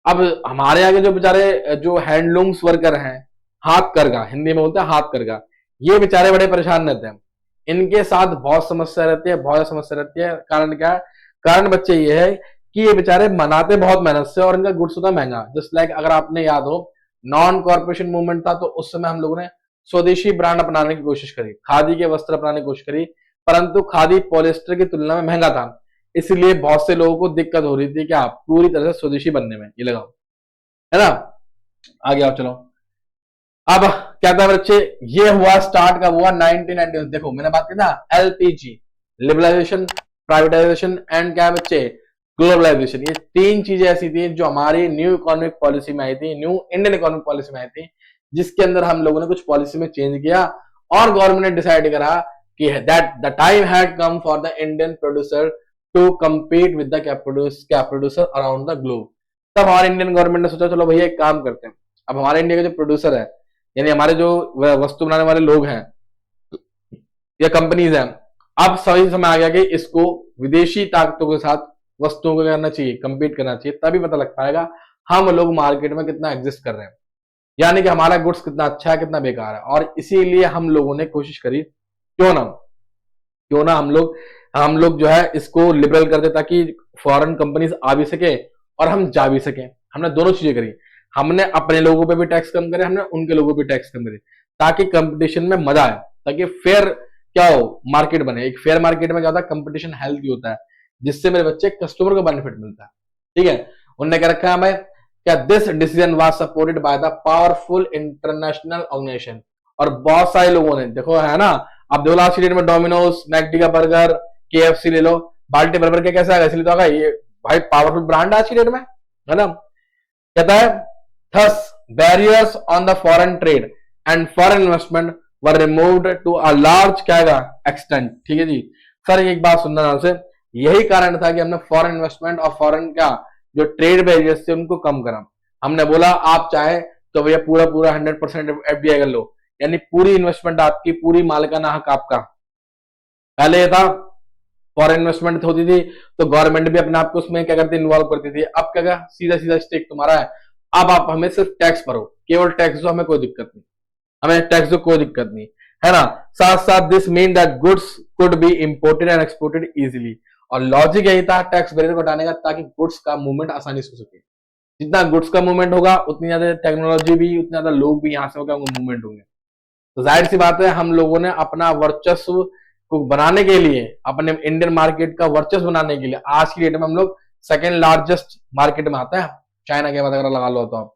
अब हमारे आगे जो बेचारे जो हैंडलूम्स वर्कर हैं, हाथ करगा, हिंदी में बोलते हैं हाथ करगा, ये बेचारे बड़े परेशान रहते हैं, इनके साथ बहुत समस्या रहती है, बहुत समस्या रहती है। कारण क्या है? कारण बच्चे ये है कि ये बेचारे मनाते बहुत मेहनत से और इनका गुड्स होता महंगा। जस्ट लाइक अगर आपने याद हो, नॉन कॉर्पोरेशन मूवमेंट था, तो उस समय हम लोगों ने स्वदेशी ब्रांड अपनाने की कोशिश करी, खादी के वस्त्र अपनाने की कोशिश करी, परंतु खादी पॉलिस्टर की तुलना में महंगा था, इसलिए बहुत से लोगों को दिक्कत हो रही थी कि आप पूरी तरह से स्वदेशी बनने में, ये लगाओ, है ना। आगे आओ चलो। अब क्या था बच्चे, ये हुआ स्टार्ट कब हुआ, 1990। देखो मैंने बात की ना, एलपीजी, लिबरलाइजेशन, प्राइवेटाइजेशन एंड क्या बच्चे, ग्लोबलाइजेशन। ये तीन चीजें ऐसी थी जो हमारी न्यू इकोनॉमिक पॉलिसी में आई थी, न्यू इंडियन इकोनॉमिक पॉलिसी में आई थी, जिसके अंदर हम लोगों ने कुछ पॉलिसी में चेंज किया और गवर्नमेंट ने डिसाइड करा कि that the time had come for the Indian producer to compete with the cap producer around the globe। तब हमारे इंडियन गवर्नमेंट ने सोचा चलो भैया एक काम करते हैं, अब हमारे इंडिया के जो प्रोड्यूसर है, यानी हमारे जो वस्तु बनाने वाले लोग हैं या कंपनीज हैं, अब सही समय आ गया कि इसको विदेशी ताकतों के साथ वस्तुओं को करना चाहिए, compete करना चाहिए, तभी पता लग पाएगा हम लोग मार्केट में कितना एग्जिस्ट कर रहे हैं, यानी कि हमारा गुड्स कितना अच्छा है कितना बेकार है। और इसीलिए हम लोगों ने कोशिश करी, क्यों ना हम लोग जो है इसको लिबरल कर दे, ताकि फॉरेन कंपनीज आ भी सके और हम जा भी सके। हमने दोनों चीजें करी, हमने अपने लोगों पे भी टैक्स कम करे, हमने उनके लोगों पे टैक्स कम करे, ताकि कंपटीशन में मजा आए, ताकि फेयर क्या हो, मार्केट बने। एक फेयर मार्केट में क्या होता है, कंपटीशन हेल्थी होता है, जिससे मेरे बच्चे कस्टमर को बेनिफिट मिलता है। ठीक है, उनने क्या रखा है हमें, क्या this decision was supported by the powerful international organisation. और बहुत सारे लोगों ने, देखो है ना, अब देखो लास्ट डेट में डोमिनोज, मैकडी का बर्गर, केएफसी ले लो, बाल्टी बर्गर के कैसे आएगा, इसलिए तो आगा ये भाई पावरफुल ब्रांड आज की डेट में, है ना। कहता है thus barriers on the foreign trade and foreign investment were removed to a large क्या एक्सटेंट। ठीक है जी, सर एक बात सुनना ध्यान से, यही कारण था कि हमने फॉरेन इन्वेस्टमेंट और फॉरेन क्या जो ट्रेड बैरियर्स थे उनको कम करा। हमने बोला आप चाहे तो भैया पूरा पूरा 100% एफडीआई कर लो, यानी पूरी इन्वेस्टमेंट आपकी, पूरी मालिकाना हक आपका। पहले ये था फॉरेन इन्वेस्टमेंट होती थी तो गवर्नमेंट भी अपने आप को उसमें क्या करती इन्वॉल्व करती थी, अब क्या सीधा सीधा स्टेक तुम्हारा है, अब आप हमें सिर्फ टैक्स भरो, केवल टैक्स दो, हमें कोई दिक्कत नहीं, हमें टैक्स दो कोई दिक्कत नहीं, है ना। साथ साथ this mean that goods could be imported and exported easily. और लॉजिक यही था टैक्स बैरियर को हटाने का, ताकि गुड्स का मूवमेंट आसानी से हो सके। जितना गुड्स का मूवमेंट होगा उतनी ज्यादा टेक्नोलॉजी भी, उतने ज्यादा लोग भी यहाँ से मूवमेंट होंगे। तो जाहिर सी बात है हम लोगों ने अपना वर्चस्व को बनाने के लिए, अपने इंडियन मार्केट का वर्चस्व बनाने के लिए, आज की डेट में हम लोग सेकेंड लार्जेस्ट मार्केट में आते हैं, चाइना के बाद अगर लगा लो तो आप।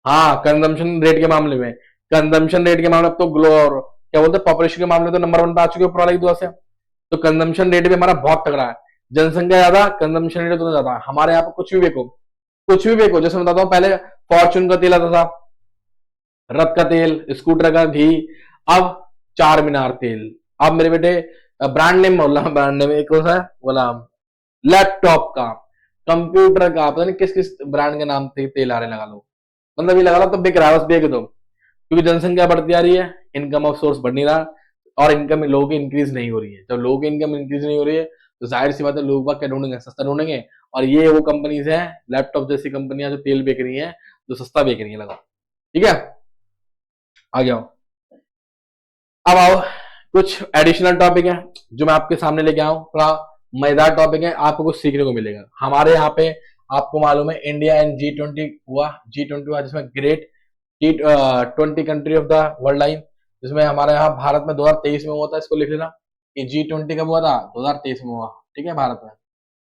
हाँ, कंजम्पशन रेट के मामले में, कंजम्पशन रेट के मामले में तो क्या बोलते हैं, पॉपुलेशन के मामले में तो नंबर 1 पे आ चुके ऊपर वाली दुआ से। तो कंजम्पशन रेट भी हमारा बहुत तगड़ा है, जनसंख्या ज्यादा, कंजम्पशन रेट तो ज्यादा। हमारे यहाँ पे कुछ भी बेको, कुछ भी बेको, जैसे बताता हूँ, पहले फॉर्चून का तेल आता था, रथ का तेल, स्कूटर का घी, अब चार मीनार तेल, अब मेरे बेटे ब्रांड नेम बोल रहा, ब्रांड नेम एक कौन सा है बोला, लैपटॉप का, कंप्यूटर का, पता नहीं किस किस ब्रांड के नाम से तेल आ रहे, लगा लो, मतलब ये लगा लो तो बिक रहा है, बस बेच दो। क्योंकि जनसंख्या बढ़ती आ रही है, इनकम ऑफ सोर्स बढ़ नहीं रहा, और इनकम लोगों की इंक्रीज नहीं हो रही है। जब लोगों की इनकम इंक्रीज नहीं हो रही है तो जाहिर सी बात है लोग बाग क्या ढूंढेंगे, सस्ता ढूंढेंगे। और ये वो कंपनीज हैं, लैपटॉप जैसी कंपनियां जो तेल बेच रही हैं, जो सस्ता बेच रही है, लगा। ठीक है, आ गया। अब आओ, कुछ एडिशनल टॉपिक है जो मैं आपके सामने लेके आऊं, थोड़ा मजेदार टॉपिक है, आपको कुछ सीखने को मिलेगा। हमारे यहाँ पे आपको मालूम है इंडिया एंड G20 हुआ, G20 हुआ जिसमें great G20 country of the world line, जिसमें हमारे यहाँ भारत में 2023 में हुआ था। इसको लिख लेना कि G20 कब हुआ था, 2023 में हुआ। ठीक है, भारत में,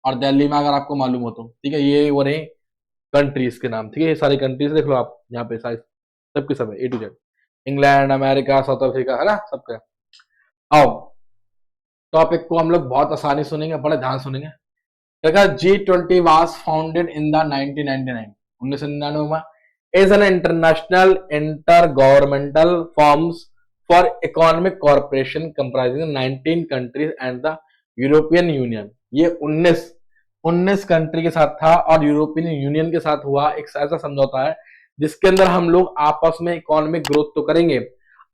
और दिल्ली में, अगर आपको मालूम हो तो। ठीक है, ये वो रहे कंट्रीज के नाम। ठीक है, ये सारी कंट्रीज देख लो आप यहाँ पे, सारी सबके सब है, A to Z, England, America, south Africa, है ना, सबका। आओ, टॉपिक को हम लोग बहुत आसानी से सुनेंगे, बड़े ध्यान सुनेंगे। देखा, G20 was founded in the 1999, 1999 में, is an international intergovernmental forms for economic cooperation comprising 19 countries and the European Union। ये 19 कंट्री के साथ था और यूरोपियन यूनियन के साथ हुआ एक ऐसा समझौता है जिसके अंदर हम लोग आपस में इकोनॉमिक ग्रोथ तो करेंगे,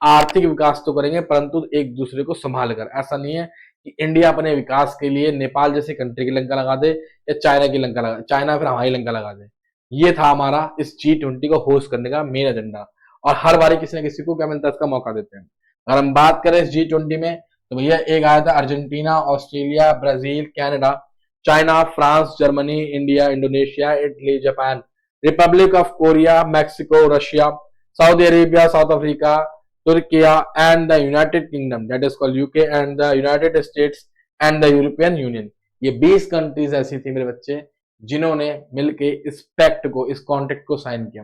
आर्थिक विकास तो करेंगे, परंतु एक दूसरे को संभाल कर। ऐसा नहीं है कि इंडिया अपने विकास के लिए नेपाल जैसी कंट्री की लंका लगा दे या चाइना की लंका लगा, चाइना फिर हमारी लंका लगा दे। ये था हमारा इस G20 को होस्ट करने का मेन एजेंडा, और हर बारी किसी न किसी को क्या मिलता है, इसका मौका देते हैं। अगर हम बात करें इस G20 में, तो भैया एक आया था Argentina, Australia, Brazil, Canada, China, France, Germany, India, Indonesia, Italy, Japan, Republic of Korea, Mexico, Russia, Saudi Arabia, south Africa, Türkiye and the United kingdom, that is called UK, and the United states and the European union. ये 20 कंट्रीज ऐसी थी मेरे बच्चे जिन्होंने मिलके इस पैक्ट को, इस कॉन्ट्रैक्ट को साइन किया।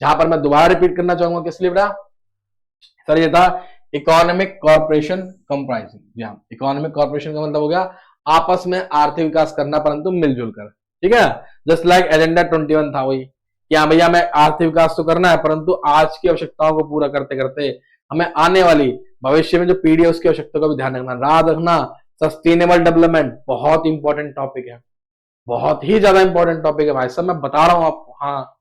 जहां पर मैं दोबारा रिपीट करना चाहूंगा, किस लिए बेटा सर, ये था इकोनॉमिक कॉर्पोरेशन कंप्राइजिंग। जी हाँ, इकोनॉमिक कॉर्पोरेशन का मतलब हो गया आपस में आर्थिक विकास करना, परंतु मिलजुल कर। ठीक है, जस्ट लाइक एजेंडा 21 था वही, कि हाँ भैया हमें आर्थिक विकास तो करना है, परंतु आज की आवश्यकताओं को पूरा करते करते हमें आने वाली भविष्य में जो पीढ़ी है उसकी आवश्यकता का भी ध्यान रखना, याद रखना। सस्टेनेबल डेवलपमेंट बहुत इंपॉर्टेंट टॉपिक है, बहुत ही ज्यादा इंपॉर्टेंट टॉपिक है भाई साहब, मैं बता रहा हूं आपको। हाँ,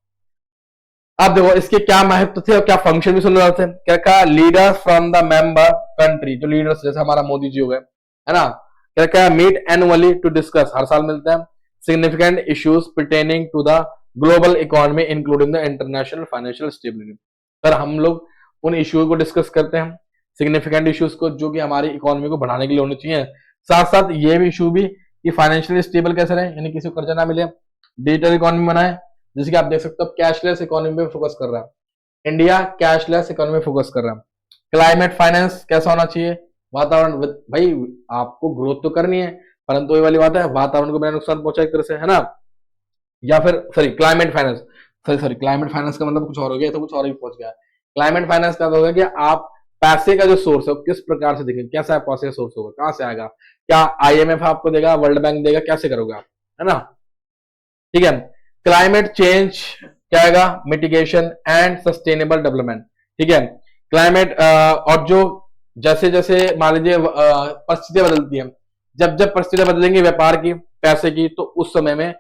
अब देखो इसके क्या महत्व थे और क्या फंक्शन भी सुन रहे थे। क्या कहा, leaders from the member country, जो लीडर्स जैसे हमारा मोदी जी हो गए, है ना, क्या कहा, मीट एनुअली टू डिस्कस, हर साल मिलते हैं, significant issues pertaining to the global economy including the international financial stability. Sir हम लोग उन इश्यूज को डिस्कस करते हैं, सिग्निफिकेंट इश्यूज को, जो कि हमारी इकोनॉमी को बढ़ाने के लिए होने चाहिए। साथ साथ ये भी इशू भी कि फाइनेंशियली स्टेबल कैसे रहे, यानी किसी को कर्जा ना मिले, डिजिटल इकोनॉमी बनाए, जैसे कि आप देख सकते हो कैशलेस इकोनॉमी पे फोकस कर रहा है इंडिया, कैशलेस इकोनॉमी फोकस कर रहा है। क्लाइमेट फाइनेंस कैसा होना चाहिए, वातावरण, भाई आपको ग्रोथ तो करनी है, परंतु ये वाली बात है वातावरण को बिना नुकसान पहुंचा एक तरह से, है ना। या फिर sorry climate finance, sorry climate finance का मतलब कुछ और हो गया, तो कुछ और ही पहुंच गया। क्लाइमेट फाइनेंस का होगा कि आप पैसे का जो सोर्स है किस प्रकार से देखेंगे, कैसा पैसे का सोर्स होगा, कहां से आएगा, क्या IMF आपको देगा, वर्ल्ड बैंक देगा, कैसे करोगे आप, है ना। ठीक है, क्लाइमेट चेंज क्या आएगा, मिटिगेशन एंड सस्टेनेबल डेवलपमेंट। ठीक है, क्लाइमेट और जो जैसे जैसे मान लीजिए परिस्थितियां बदलती हैं, जब जब परिस्थितियां बदलेंगी व्यापार की, पैसे की, तो उस समय में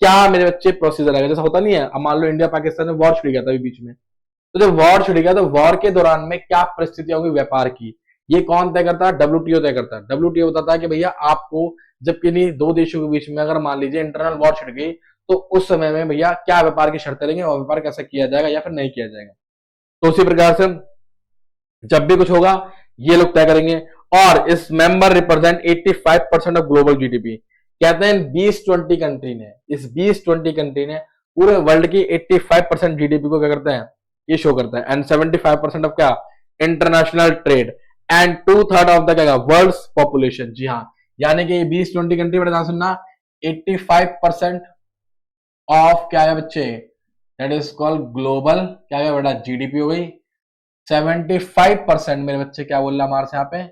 क्या मेरे बच्चे प्रोसीजर आएगा। जैसा होता नहीं है, अब मान लो इंडिया पाकिस्तान में वॉर छिड़ गया था अभी बीच में, तो जब वॉर छिड़ गया तो वॉर के दौरान में क्या परिस्थितियां होंगी व्यापार की, ये कौन तय करता है, WTO तय करता है। WTO बताता है कि भैया आपको जब किन्हीं दो देशों के बीच में अगर मान लीजिए इंटरनल वॉर छिड़ गई, तो उस समय में भैया क्या व्यापार की शर्तें रहेंगी और व्यापार कैसे किया जाएगा या फिर नहीं किया जाएगा। तो उसी प्रकार से जब भी कुछ होगा ये लोग तय करेंगे। और इस member represent 85% of global GDP। कहते हैं 20-20 कंट्री ने, इस 20-20 कंट्री ने पूरे वर्ल्ड की 85% GDP को क्या करते हैं, ये शो करता है। एंड 75% ऑफ क्या, international trade, and 2/3 of the क्या, वर्ल्ड पॉपुलेशन। जी हाँ, यानी कि 20-20 कंट्री में ध्यान सुनना, 85% ऑफ क्या है बच्चे, दैट इज कॉल्ड ग्लोबल क्या है बेटा, GDP हो गई। 75% मेरे बच्चे क्या बोल रहा हमारे से यहाँ पे,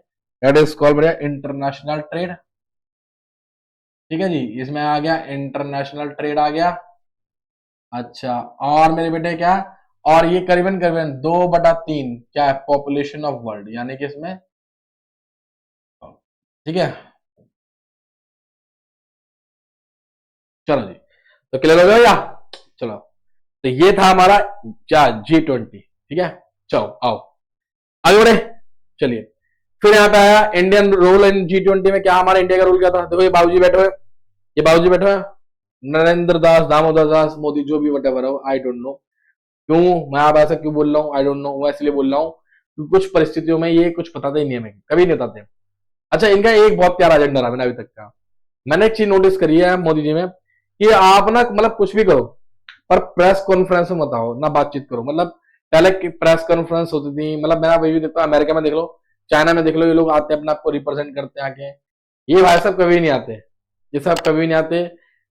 दैट इज कॉल्ड बेटा इंटरनेशनल ट्रेड। ठीक है जी, इसमें आ गया इंटरनेशनल ट्रेड आ गया। अच्छा, और मेरे बेटे क्या, और ये करीबन करीबन 2/3 क्या है, पॉपुलेशन ऑफ वर्ल्ड, यानी कि इसमें, ठीक है। चलो जी, तो क्लियर हो गया। चलो, तो ये था हमारा क्या G20। ठीक है, चलो आओ आगे बढ़े। चलिए फिर यहाँ पे आया इंडियन रोल इन G20 में। क्या हमारा इंडिया का रोल क्या था? देखो ये बाबूजी बैठे हुए, ये बाबूजी बैठे हुए, नरेंद्र दास दामोदर दास मोदी, जो भी वटेवर हो, आई डोंट नो क्यों मैं आप ऐसा क्यों बोल रहा हूँ, आई डोंट नो, मैं इसलिए बोल रहा हूँ कुछ परिस्थितियों में ये कुछ बताते ही नहीं हमें, कभी नहीं बताते। अच्छा, इनका एक बहुत प्यारा एजेंडा रहा मैंने अभी तक का। मैंने एक चीज नोटिस करी है मोदी जी में कि आप ना मतलब कुछ भी करो पर प्रेस कॉन्फ्रेंस में मत आओ, ना बातचीत करो। मतलब पहले की प्रेस कॉन्फ्रेंस होती थी, मतलब मैं वही देखता हूँ, अमेरिका में देख लो, चाइना में देख लो, ये लोग आते हैं अपने आपको रिप्रेजेंट करते हैं आके। ये भाई साहब कभी नहीं आते, ये सब कभी नहीं आते,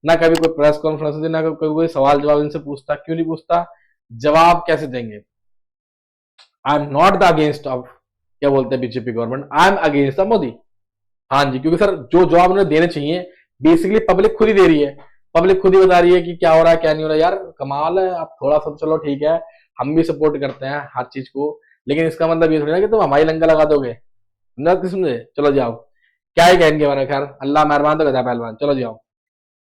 ना कभी कोई प्रेस कॉन्फ्रेंस होती, ना कभी कोई सवाल जवाब इनसे पूछता। क्यों नहीं पूछता? जवाब कैसे देंगे? I am not the against of, क्या बोलते हैं BJP government, I am against the Modi. हाँ जी, क्योंकि सर जो जवाब उन्हें देने चाहिए बेसिकली पब्लिक खुद ही दे रही है, पब्लिक खुद ही बता रही है कि क्या हो रहा है क्या नहीं हो रहा है। यार कमाल है, आप थोड़ा सा चलो ठीक है, हम भी सपोर्ट करते हैं हर चीज को, लेकिन इसका मतलब ये थोड़ी ना कि तुम हमारी लंका लगा दोगे, समझा समझे? चलो जाओ, क्या ही कहेंगे मैंने, खैर अल्लाह मेहरबान तो गधा पहलवान। चलो जाओ,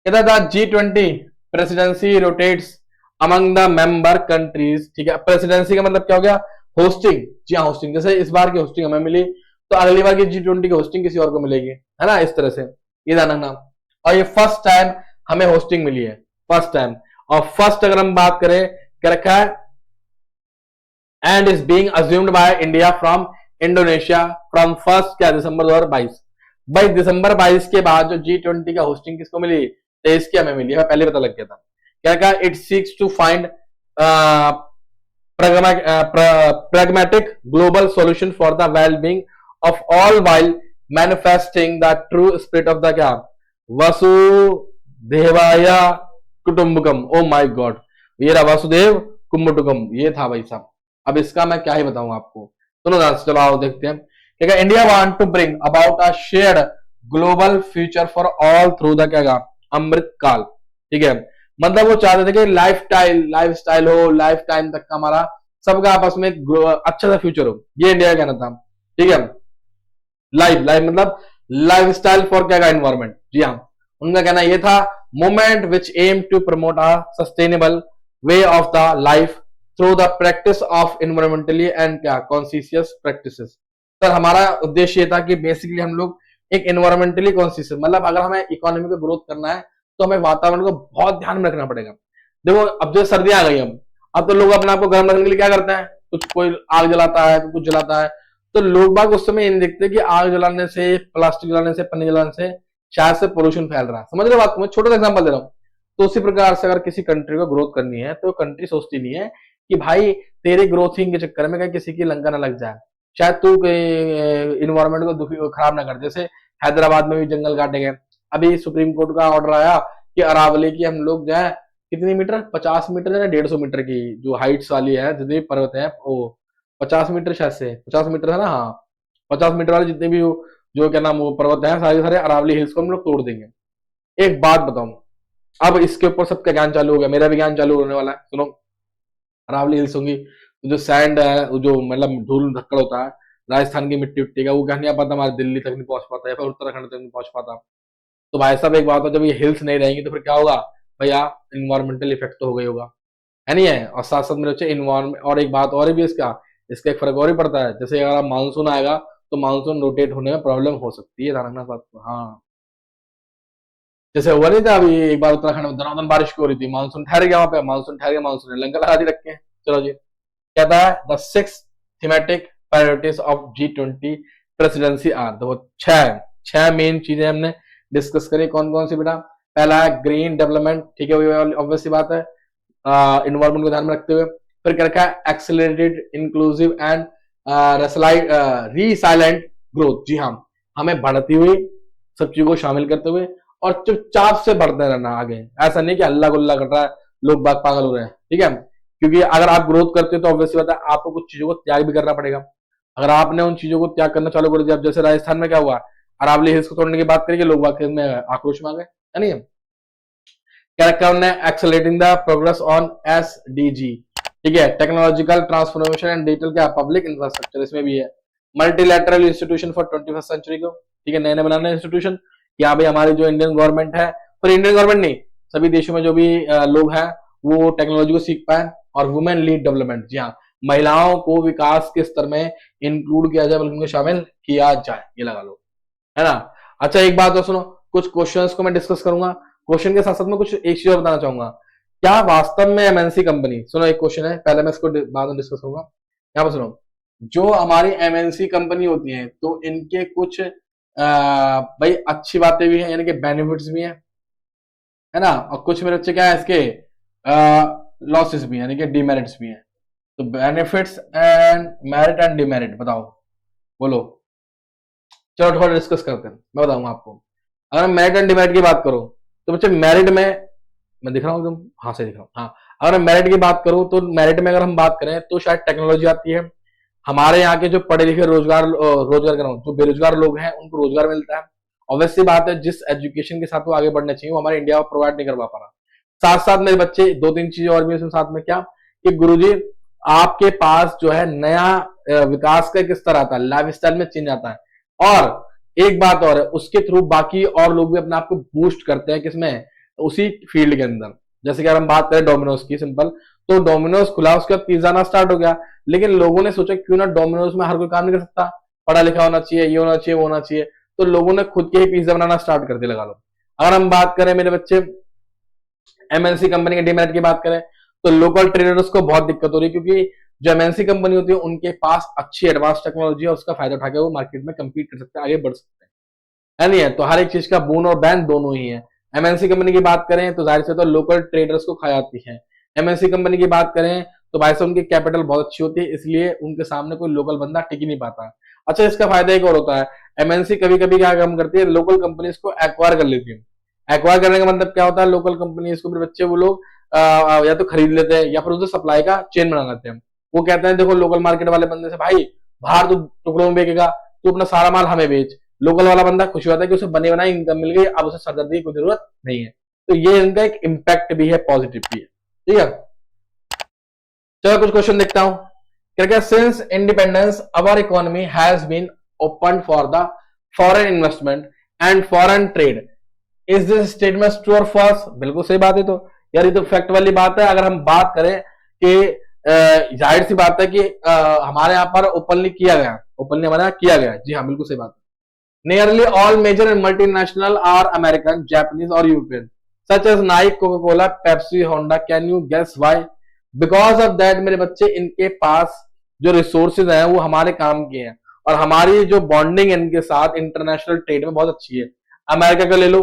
कहता था G20 presidency rotates among the member countries. ठीक है, प्रेसिडेंसी का मतलब क्या हो गया? होस्टिंग। जी हाँ, होस्टिंग। जैसे इस बार की होस्टिंग हमें मिली तो अगली बार की G20 की होस्टिंग किसी और को मिलेगी, है ना, इस तरह से ये ध्यान रखना। और ये फर्स्ट टाइम हमें होस्टिंग मिली है, फर्स्ट टाइम। और फर्स्ट अगर हम बात करें, क्या रखा है? And is being assumed by India from Indonesia from 1 क्या दिसंबर 2022। भाई दिसंबर 22 के बाद जो G20 का होस्टिंग किसको मिली? 23 की हमें मिली है, पहले पता लग गया था। क्या कहा? It seeks to find pragmatic global solution for the well-being of all while manifesting the true spirit of the क्या वसुदेवाया कुटुंबकम। ओ माय गॉड, ये रहा वसुदेव कुटुंबकम, ये था भाई साहब। अब इसका मैं क्या ही बताऊं आपको, सुनो ध्यान से, चलो आओ देखते हैं। क्या India want to bring about a shared global future for all through the क्या अमृत काल। ठीक है, मतलब वो चाहते थे कि लाइफ स्टाइल हो, लाइफ टाइम तक का हमारा सबका आपस में अच्छा सा फ्यूचर हो, ये इंडिया का कहना था। ठीक है, लाइफ लाइफ मतलब लाइफ स्टाइल फॉर क्या एनवायरमेंट। जी हाँ, उनका कहना ये था, movement which aim to promote a sustainable way of the life through the practice of environmentally and क्या कॉन्शियस प्रैक्टिसेस। सर हमारा उद्देश्य ये था कि बेसिकली हम लोग एक इन्वायरमेंटली कॉन्शियस, मतलब अगर हमें इकोनॉमी को ग्रोथ करना है तो हमें वातावरण को बहुत ध्यान में रखना पड़ेगा। देखो अब जो सर्दियां आ गई, अब तो लोग अपने आप को गर्म रखने के लिए क्या करते हैं, कुछ कोई आग जलाता है, कुछ जलाता है, तो लोग बाग उस समय ये नहीं देखते कि आग जलाने से, प्लास्टिक जलाने से, पन्नी जलाने से शायद से पोल्यूशन फैल रहा है। समझ रहे बात को? मैं छोटा सा एग्जांपल दे रहा हूँ। तो उसी प्रकार से अगर किसी कंट्री को ग्रोथ करनी है तो कंट्री सोचती नहीं है कि भाई तेरे ग्रोथिंग के चक्कर में कहीं किसी की लंका ना लग जाए, शायद तू इन्वायरमेंट को दुखी खराब ना कर। जैसे हैदराबाद में भी जंगल काटे गए, अभी सुप्रीम कोर्ट का ऑर्डर आया कि अरावली की हम लोग जो है कितनी मीटर, 50 मीटर या 150 मीटर की जो हाइट्स वाली है, जितने भी पर्वत है वो 50 मीटर, शायद से 50 मीटर है ना, हाँ 50 मीटर वाले जितने भी जो क्या नाम वो पर्वत है, सारे सारे अरावली हिल्स को हम लोग तोड़ देंगे। एक बात बताऊं, अब इसके ऊपर सबका ज्ञान चालू हो गया, मेरा भी ज्ञान चालू होने वाला है। सुनो, अरावली हिल्स होंगी तो जो सैंड है, जो मतलब धूल धक्कड़ होता है, राजस्थान की मिट्टी उट्टी का, वो क्या नहीं पाता हमारे दिल्ली तक नहीं पहुंच पाता, या फिर उत्तराखंड तक नहीं पहुंच पाता। तो भाई साहब एक बात है, जब ये हिल्स नहीं रहेंगी तो फिर क्या होगा भैया? इन्वायरमेंटल इफेक्ट तो हो गई होगा, है नहीं है? और साथ साथ मेरे बच्चे इन्वायरमेंट, और एक बात और भी इसका इसका एक फर्क और ही पड़ता है। जैसे अगर मानसून आएगा तो मानसून रोटेट होने में प्रॉब्लम हो सकती है, ध्यान रखना बात को। हाँ, जैसे हुआ नहीं था अभी एक बार उत्तराखंड में धनाधन बारिश हो रही थी, मानसून ठहर गया, वहां पे मानसून ठहर गया, मानसून ने लंका लगा दी रखे हैं। चलो जी, कहता है the 6 thematic priorities of G20 presidency are. देखो छह मेन चीजें हमने डिस्कस करी, कौन कौन सी बेटा? पहला है ग्रीन डेवलपमेंट, ठीक है, ऑब्वियस सी बात है, इन्वायरमेंट को ध्यान में रखते हुए। फिर क्या रखा है? Accelerated inclusive and resilient growth. जी हाँ, हमें बढ़ती हुई सब चीजों को शामिल करते हुए और चुपचाप से बढ़ते रहना आगे, ऐसा नहीं कि हल्ला गुल्ला कर रहा है, लोग बाग पागल हो रहे हैं। ठीक है, क्योंकि अगर आप ग्रोथ करते हो तो ऑब्वियसली बात है आपको कुछ चीजों को त्याग भी करना पड़ेगा। अगर आपने उन चीजों को त्याग करना चालू कर दिया, जैसे राजस्थान में क्या हुआ, अरावली हिल्स को तोड़ने की बात करेंगे, लोग बाग में आक्रोश में आ गए, है नहीं? क्या रखा उन्होंने? Accelerating the progress on SDG। ठीक है, टेक्नोलॉजिकल ट्रांसफॉर्मेशन एंड डिजिटल क्या पब्लिक इंफ्रास्ट्रक्चर, इसमें भी है। Multilateral institution for 21st century को, ठीक है, नए नए बनाने इंस्टीट्यूशन। यहाँ पे हमारी जो इंडियन गवर्नमेंट है, पर इंडियन गवर्नमेंट नहीं, सभी देशों में जो भी लोग हैं वो टेक्नोलॉजी को सीख पाए। और वुमेन लीड डेवलपमेंट, जी हाँ, महिलाओं को विकास के स्तर में इंक्लूड किया जाए, बल्कि उनको शामिल किया जाए, ये लगा लो, है ना। अच्छा एक बात और सुनो, कुछ क्वेश्चंस को मैं डिस्कस करूंगा, क्वेश्चन के साथ साथ में कुछ एक चीज और बताना चाहूंगा। क्या वास्तव में एमएनसी कंपनी, सुनो एक क्वेश्चन है, पहले मैं इसको बाद में डिस्कस करूंगा। यहाँ पर सुनो, जो हमारी एमएनसी कंपनी होती है तो इनके कुछ भाई अच्छी बातें भी हैं, यानी कि बेनिफिट्स भी हैं, है ना, और कुछ मेरे बच्चे क्या है इसके लॉसेस भी हैं, यानी कि डिमेरिट्स भी हैं। तो benefits and merit and demerit बताओ, बोलो, चलो थोड़ा डिस्कस करते हैं, मैं बताऊंगा आपको। अगर मैं मेरिट एंड डिमेरिट की बात करूं तो बच्चे मेरिट में, मैं दिख रहा हूँ एकदम, हाँ से दिख रहा हूँ, हाँ। अगर मैं मेरिट की बात करूं तो मेरिट में अगर हम बात करें तो शायद टेक्नोलॉजी आती है, हमारे यहाँ के जो पढ़े लिखे रोजगार कर रहा हूँ, जो बेरोजगार लोग हैं उनको रोजगार मिलता है। ऑब्वियसली बात है, जिस एजुकेशन के साथ वो आगे बढ़ना चाहिए वो हमारे इंडिया प्रोवाइड नहीं करवा पा रहा। साथ साथ मेरे बच्चे दो तीन चीजें और भी इसमें साथ में, क्या कि गुरुजी आपके पास जो है नया विकास का एक स्तर आता है, लाइफ स्टाइल में चेंज आता है, और एक बात और है, उसके थ्रू बाकी और लोग भी अपने आप को बूस्ट करते हैं, किसमें, उसी फील्ड के अंदर। जैसे कि अगर हम बात करें डोमिनोज की, सिंपल, तो डोमिनोज खुला, उसके बाद पिज्जा आना स्टार्ट हो गया, लेकिन लोगों ने सोचा क्यों ना डोमिनोज में हर कोई काम नहीं कर सकता, पढ़ा लिखा होना चाहिए, ये होना चाहिए, वो होना चाहिए, तो लोगों ने खुद के ही पिज्जा बनाना स्टार्ट कर दिया, लगा लो। अगर हम बात करें मेरे बच्चे एमएनसी कंपनी के डिमेरिट की बात करें तो लोकल ट्रेडर्स को बहुत दिक्कत हो रही है, क्योंकि जो एमएनसी कंपनी होती है उनके पास अच्छी एडवांस टेक्नोलॉजी है, उसका फायदा उठा के वो मार्केट में कम्पीट कर सकते हैं, आगे बढ़ सकते हैं, है नहीं है। तो हर एक चीज का बून और बैन दोनों ही है। एमएनसी कंपनी की बात करें तो जाहिर से तो लोकल ट्रेडर्स को खा जाती है। एमएनसी कंपनी की बात करें तो भाई साहब उनकी कैपिटल बहुत अच्छी होती है, इसलिए उनके सामने कोई लोकल बंदा टिक ही नहीं पाता। अच्छा इसका फायदा एक और होता है, एमएनसी कभी कभी क्या काम करती है, लोकल कंपनीज को एक्वायर कर लेती है। एक्वायर करने का मतलब क्या होता है, लोकल कंपनीज को बच्चे वो लोग या तो खरीद लेते हैं या फिर उसे सप्लाई का चेन बना लेते हैं। वो कहते हैं देखो लोकल मार्केट वाले बंदे से, भाई बाहर तो टुकड़ों में बेचेगा, तो अपना सारा माल हमें बेच। लोकल वाला बंदा खुश होता है कि उसे बनी बनाई इनकम मिल गई, अब उसे सरदर्दी की कोई जरूरत नहीं है। तो ये इनका एक इम्पैक्ट भी है, पॉजिटिव भी है, ठीक है। चलो कुछ क्वेश्चन देखता हूं। क्या since independence our economy has been open for the foreign investment and foreign trade, is this statement true or false? बिल्कुल सही बात है। तो यार ये तो फैक्ट वाली बात है। अगर हम बात करें कि जाहिर सी बात है कि हमारे यहाँ पर ओपनली किया गया, ओपनली हमारे यहाँ किया गया, जी हाँ बिल्कुल सही बात है। Nearly all major multinational are American, Japanese और European, such as Nike, Coca Cola, Pepsi, Honda. Can you guess why? Because of that मेरे बच्चे, इनके पास जो रिसोर्सेज हैं वो हमारे काम के हैं, और हमारी जो बॉन्डिंग इनके साथ इंटरनेशनल ट्रेड में बहुत अच्छी है। अमेरिका को ले लो,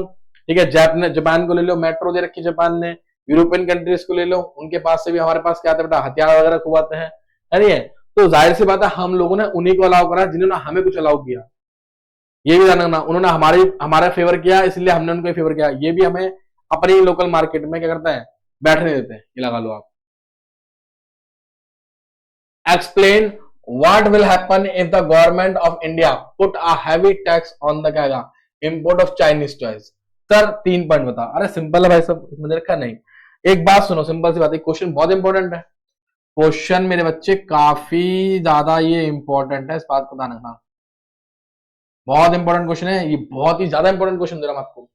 ठीक है, जापान को ले लो, मेट्रो दे रखी जापान ने, यूरोपियन कंट्रीज को ले लो, उनके पास से भी हमारे पास क्या आता है बेटा, हथियार वगैरह खूब आते हैं, है नहीं है। तो जाहिर सी बात है हम लोगों ने उन्हीं को अलाउ करा जिन्होंने हमें कुछ अलाउ किया। ये भी जानना, उन्होंने हमारा फेवर किया इसलिए हमने उनको फेवर किया। ये भी हमें अपनी लोकल मार्केट में क्या करता है, बैठने देते हैं, ये लगा लो आप। Explain what will happen if the government of India put a heavy tax on the क्या import of Chinese toys. Sir 3 point बता। अरे सिंपल है भाई सब, मुझे रखा नहीं। एक बात सुनो, सिंपल सी बात है, क्वेश्चन बहुत इंपॉर्टेंट है। क्वेश्चन मेरे बच्चे काफी ज्यादा ये इंपॉर्टेंट है, इस बात को ध्यान रखना। बहुत इंपॉर्टेंट क्वेश्चन है ये, बहुत ही ज्यादा इंपॉर्टेंट क्वेश्चन दे रहा हूं आपको।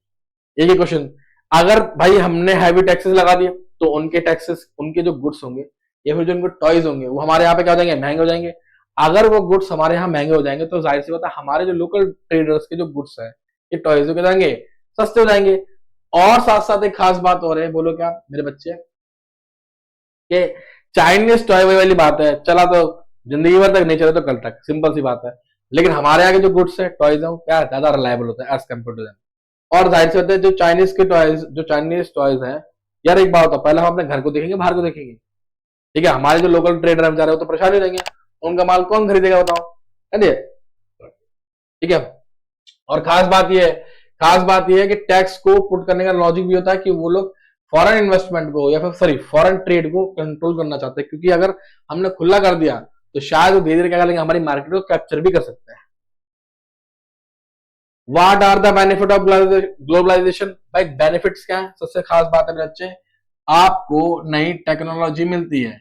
एक ही क्वेश्चन, अगर भाई हमने हैवी टैक्सेस लगा दिए तो उनके टैक्सेस, उनके जो गुड्स होंगे या फिर जो उनको टॉयज होंगे वो हमारे यहाँ पे क्या हो जाएंगे, महंगे हो जाएंगे। अगर वो गुड्स हमारे यहाँ महंगे हो जाएंगे तो जाहिर सी बात है हमारे जो लोकल ट्रेडर्स के जो गुड्स है, ये टॉयज हो जाएंगे, सस्ते हो जाएंगे। और साथ साथ एक खास बात हो रही है, बोलो क्या मेरे बच्चे, कि चाइनीज टॉय वाली बात है, चला तो जिंदगी भर तक नहीं चले तो कल तक, सिंपल सी बात है। लेकिन हमारे यहाँ के जो गुड्स है, टॉयज है, क्या ज्यादा रिलायबल होता है एज कम्पेयर टू देम। और जाहिर सी बात है जो चाइनीज के टॉयज, जो चाइनीज टॉयज है, यार एक बात होता है, पहले हम अपने घर को देखेंगे, बाहर को देखेंगे, ठीक है। हमारे जो लोकल ट्रेडर है बेचारे वो तो परेशान ही रहेंगे, उनका माल कौन खरीदेगा बताओ, है, ठीक है। और खास बात यह है कि टैक्स को पुट करने का लॉजिक भी होता है कि वो लोग फॉरेन इन्वेस्टमेंट को या फिर सॉरी फॉरेन ट्रेड को कंट्रोल करना चाहते हैं, क्योंकि अगर हमने खुला कर दिया तो शायद वो धीरे धीरे क्या करेंगे, हमारी मार्केट को कैप्चर भी कर सकते हैं। What are the benefit of globalisation? भाई बेनिफिट्स क्या है? सबसे खास बात है मेरे बच्चे, आपको नई टेक्नोलॉजी मिलती है,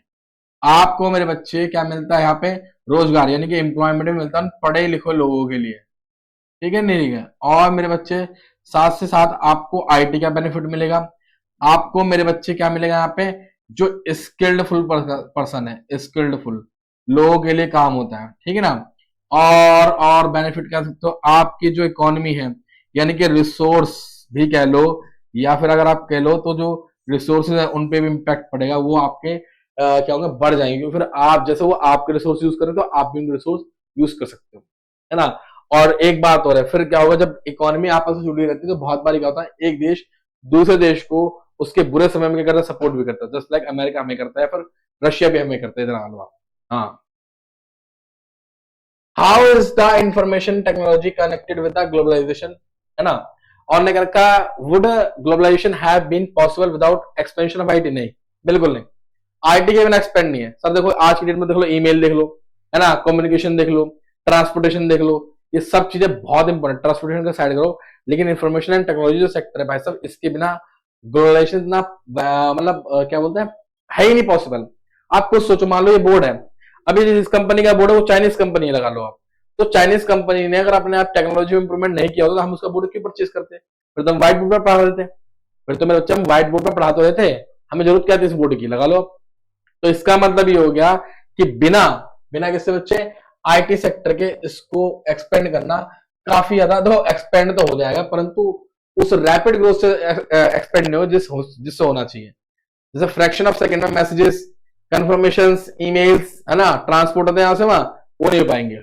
आपको मेरे बच्चे क्या मिलता है यहाँ पे, रोजगार यानी कि एम्प्लॉयमेंट मिलता है पढ़े लिखे लोगों के लिए, ठीक है, नहीं है। और मेरे बच्चे साथ से साथ आपको आईटी का बेनिफिट मिलेगा, आपको मेरे बच्चे क्या मिलेगा यहाँ पे, जो स्किल्डफुल पर्सन है, स्किल्डफुल लोगों के लिए काम होता है, ठीक है ना। और बेनिफिट कह सकते हो आपकी जो इकोनॉमी है, यानी कि रिसोर्स भी कह लो, या फिर अगर आप कह लो तो जो रिसोर्सेज है उन पे भी इम्पैक्ट पड़ेगा, वो आपके क्या होंगे, बढ़ जाएंगे, क्योंकि फिर आप जैसे वो आपके रिसोर्स यूज करें तो आप भी उनके रिसोर्स यूज कर सकते हो, है ना। और एक बात और है, फिर क्या होगा, जब इकोनॉमी आपस में जुड़ी रहती है तो बहुत बार क्या होता है, एक देश दूसरे देश को उसके बुरे समय में क्या करता है, सपोर्ट भी करता है, जस्ट लाइक अमेरिका हमें करता है, फिर रशिया भी हमें करता है, इधर हाल। हाँ, how is the information technology connected with the globalisation, है ना। और ने का would globalisation have been possible without expansion of IT, नहीं, बिल्कुल नहीं। आईटी के बिना एक्सपेंड नहीं है सर। देखो आज की डेट में देख लो, ईमेल देख लो, है ना, कम्युनिकेशन देख लो, ट्रांसपोर्टेशन देख लो, ये सब चीजें बहुत इंपॉर्टेंट, ट्रांसपोर्टेशन का साइड करो, लेकिन इंफॉर्मेशन एंड टेक्नोलॉजी जो सेक्टर है भाई साहब, इसके बिना ग्लोबलाइजेशन इतना मतलब क्या बोलते हैं, है ही नहीं पॉसिबल। आप कुछ सोचो, मान लो ये बोर्ड है, अभी जिस कंपनी का बोर्ड है वो चाइनीज कंपनी है, लगा लो आप, तो चाइनीज कंपनी ने अगर अपने आप टेक्नोलॉजी में इंप्रूवमेंट नहीं किया होता तो हम उसका बोर्ड क्यों परचेज करते हैं? फिर तो हम व्हाइट बोर्ड पर पढ़ा देते, फिर तो मेरे बच्चे हम व्हाइट बोर्ड पर पढ़ा तो रहे थे, हमें जरूरत क्या थी इस बोर्ड की, लगा लो। तो इसका मतलब ये हो गया कि बिना बिना किससे बच्चे, आईटी सेक्टर के इसको एक्सपेंड करना काफी ज्यादा, देखो एक्सपेंड तो हो जाएगा परंतु उस रैपिड ग्रोथ से एक्सपेंड नहीं हो जिससे होना चाहिए। जैसे फ्रैक्शन ऑफ सेकंड में मैसेजेस, कंफर्मेशन, ईमेल्स, है ना, ट्रांसपोर्ट होते हैं यहां से वहां, वो नहीं हो पाएंगे।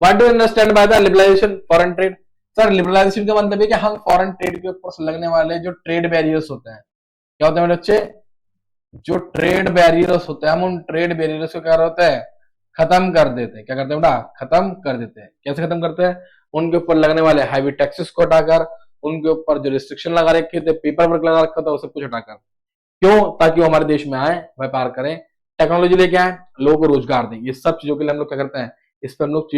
What do understand by the liberalisation foreign trade? Sir liberalisation का मतलब है कि हम फॉरेन ट्रेड के ऊपर से लगने वाले जो ट्रेड बैरियर्स होते हैं, क्या होते हैं मेरे बच्चे, जो ट्रेड बैरियर्स होते हैं, हम उन ट्रेड बैरियर्स को क्या होता है, खत्म कर देते हैं। क्या करते हैं बेटा, खत्म कर देते हैं। कैसे खत्म करते हैं? उनके ऊपर लगने वाले हैवी टैक्सेस को हटाकर, उनके ऊपर जो रिस्ट्रिक्शन लगा रखे थे, पेपर वर्क लगा रखा था, वो सब कुछ हटाकर। क्यों? ताकि वो हमारे देश में आए, व्यापार करें, टेक्नोलॉजी लेके आए, लोगों को रोजगार दें। ये सब चीजों के लिए हम लोग क्या करते हैं, इस पर हम लोग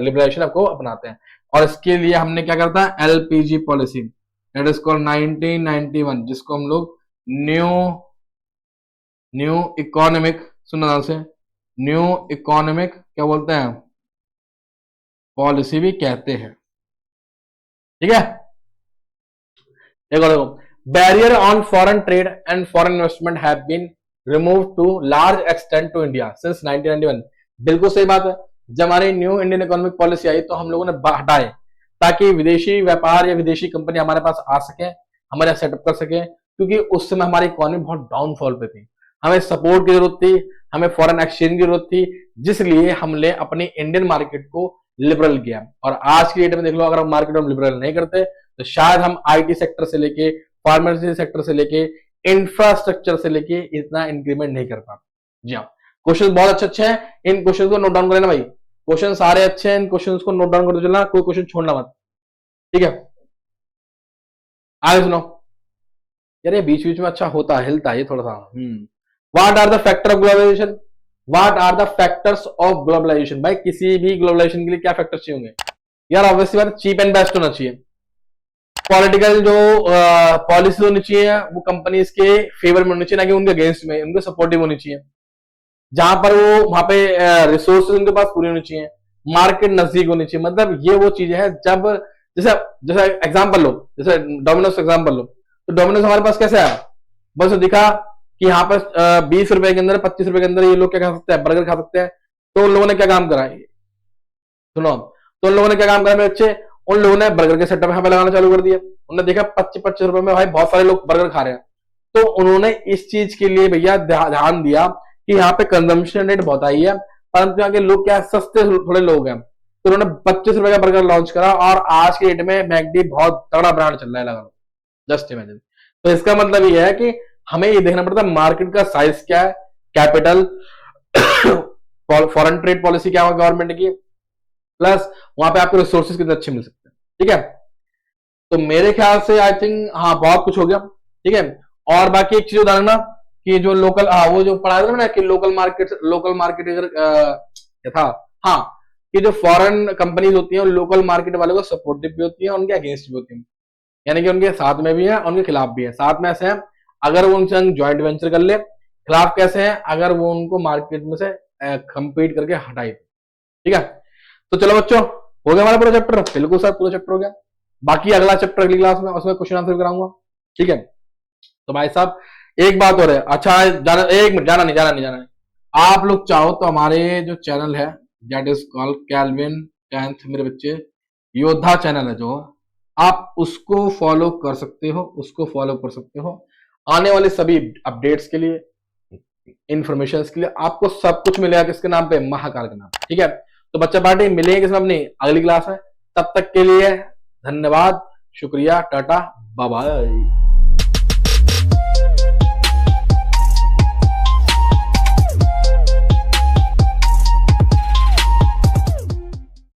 लिबरेशन आपको अपनाते हैं। और इसके लिए हमने क्या करता है, LPG policy, that is called 1991, जिसको हम लोग न्यू न्यू इकोनॉमिक, सुना नाम से, न्यू इकोनॉमिक क्या बोलते हैं, पॉलिसी भी कहते हैं, ठीक है। एक और देखो, barrier on foreign trade and foreign investment have been remove to large extent to India since 1991। बिल्कुल सही बात है। जब हमारी न्यू इंडियन इकोनॉमिक पॉलिसी आई तो हम लोगों ने हटाए, ताकि विदेशी व्यापार या विदेशी कंपनी हमारे पास आ सके, हमारे सेटअप कर सके, क्योंकि उस समय हमारी इकोनॉमी बहुत डाउनफॉल पे थी, हमें सपोर्ट की जरूरत थी, हमें फॉरेन एक्सचेंज की जरूरत थी, जिसलिए हमने अपनी इंडियन मार्केट को लिबरल किया। और आज की डेट में देख लो, अगर हम मार्केट में लिबरल नहीं करते तो शायद हम आईटी सेक्टर से लेके, फार्मेसी सेक्टर से लेके, इंफ्रास्ट्रक्चर से लेके इतना इंक्रीमेंट नहीं कर पाते। जी हाँ, क्वेश्चन बहुत अच्छे अच्छे हैं, इन क्वेश्चन को नोट डाउन कर लेना भाई, क्वेश्चन सारे अच्छे हैं, इन क्वेश्चन को नोट डाउन कर चलना, कोई क्वेश्चन छोड़ना मत, ठीक है। आगे सुनो यार, ये बीच बीच में अच्छा होता है, हिलता है ये थोड़ा सा। What are the factor of globalisation? What are the factors of globalisation? भाई किसी भी ग्लोबलाइजेशन के लिए क्या फैक्टर चाहिए होंगे यार? ऑब्वियसली बात, चीप एंड बेस्ट होना चाहिए, पॉलिटिकल जो पॉलिसी होनी चाहिए वो कंपनीज के फेवर में होनी चाहिए, ना कि उनके अगेंस्ट में, उनके सपोर्टिव होनी चाहिए। जहां पर वो, वहां पे रिसोर्सेज उनके पास पूरी होनी चाहिए, मार्केट नजदीक होनी चाहिए। मतलब ये वो चीजें हैं, जब जैसे जैसे एग्जांपल लो, जैसे डोमिनोज एग्जांपल लो, तो डोमिनोज हमारे पास कैसे आया, बस दिखा कि यहाँ पर 20 रुपए के अंदर, 25 रुपए के अंदर ये लोग क्या खा सकते हैं, बर्गर खा सकते हैं। तो उन लोगों ने क्या काम करा, सुनो, तो उन लोगों ने क्या काम करा मेरे बच्चे, उन लोगों ने बर्गर के सेटअप यहाँ पे लगाना चालू कर दिया। उन्होंने देखा 25-25 रुपए में भाई बहुत सारे लोग बर्गर खा रहे हैं, तो उन्होंने इस चीज के लिए भैया ध्यान दिया कि यहाँ पे कंजम्पशन रेट बहुत आई है, परंतु यहाँ के लोग क्या सस्ते थोड़े लोग हैं, तो उन्होंने 25 रुपए का बर्गर लॉन्च करा, और आज के डेट में मैकडी बहुत तगड़ा ब्रांड चल रहा है, लगा, जस्ट इमेजिन। तो इसका मतलब ये है कि हमें ये देखना पड़ता है मार्केट का साइज क्या है, कैपिटल, फॉरेन ट्रेड पॉलिसी क्या है गवर्नमेंट की, प्लस वहां पे आपको रिसोर्सेज कितने अच्छे मिल सकते हैं, ठीक है। तो मेरे ख्याल से आई थिंक हाँ बहुत कुछ हो गया, ठीक है। और बाकी एक चीज उदाहरण कि जो लोकल, हाँ वो जो पढ़ा था ना कि लोकल मार्केट अगर क्या था, हाँ, कि जो फॉरेन कंपनीज होती हैं लोकल मार्केट वालों को सपोर्टिव भी होती है, उनके अगेंस्ट भी होती है, यानी कि उनके साथ में भी है, उनके खिलाफ भी है। साथ में ऐसे है अगर वो उनसे ज्वाइंट वेंचर कर ले, खिलाफ कैसे है अगर वो उनको मार्केट में से कंपीट करके हटाए, ठीक है। तो चलो बच्चों, हो गया हमारा पूरा चैप्टर, बिल्कुल सर पूरा चैप्टर हो गया। बाकी अगला चैप्टर अगली क्लास में, उसमें क्वेश्चन आंसर कराऊंगा, ठीक है। तो भाई साहब एक बात और है, अच्छा जाना, एक मिनट, जाना नहीं, आप लोग चाहो तो हमारे जो चैनल है that is called kelvin 10th मेरे बच्चे योद्धा चैनल है जो, आप उसको फॉलो कर सकते हो, आने वाले सभी अपडेट्स के लिए, इंफॉर्मेशन के लिए आपको सब कुछ मिलेगा किसके नाम पे, महाकाल के नाम पे, ठीक है। तो बच्चा पार्टी मिलेंगे किस अपनी अगली क्लास में, तब तक के लिए धन्यवाद, शुक्रिया, टाटा, बाय बाय।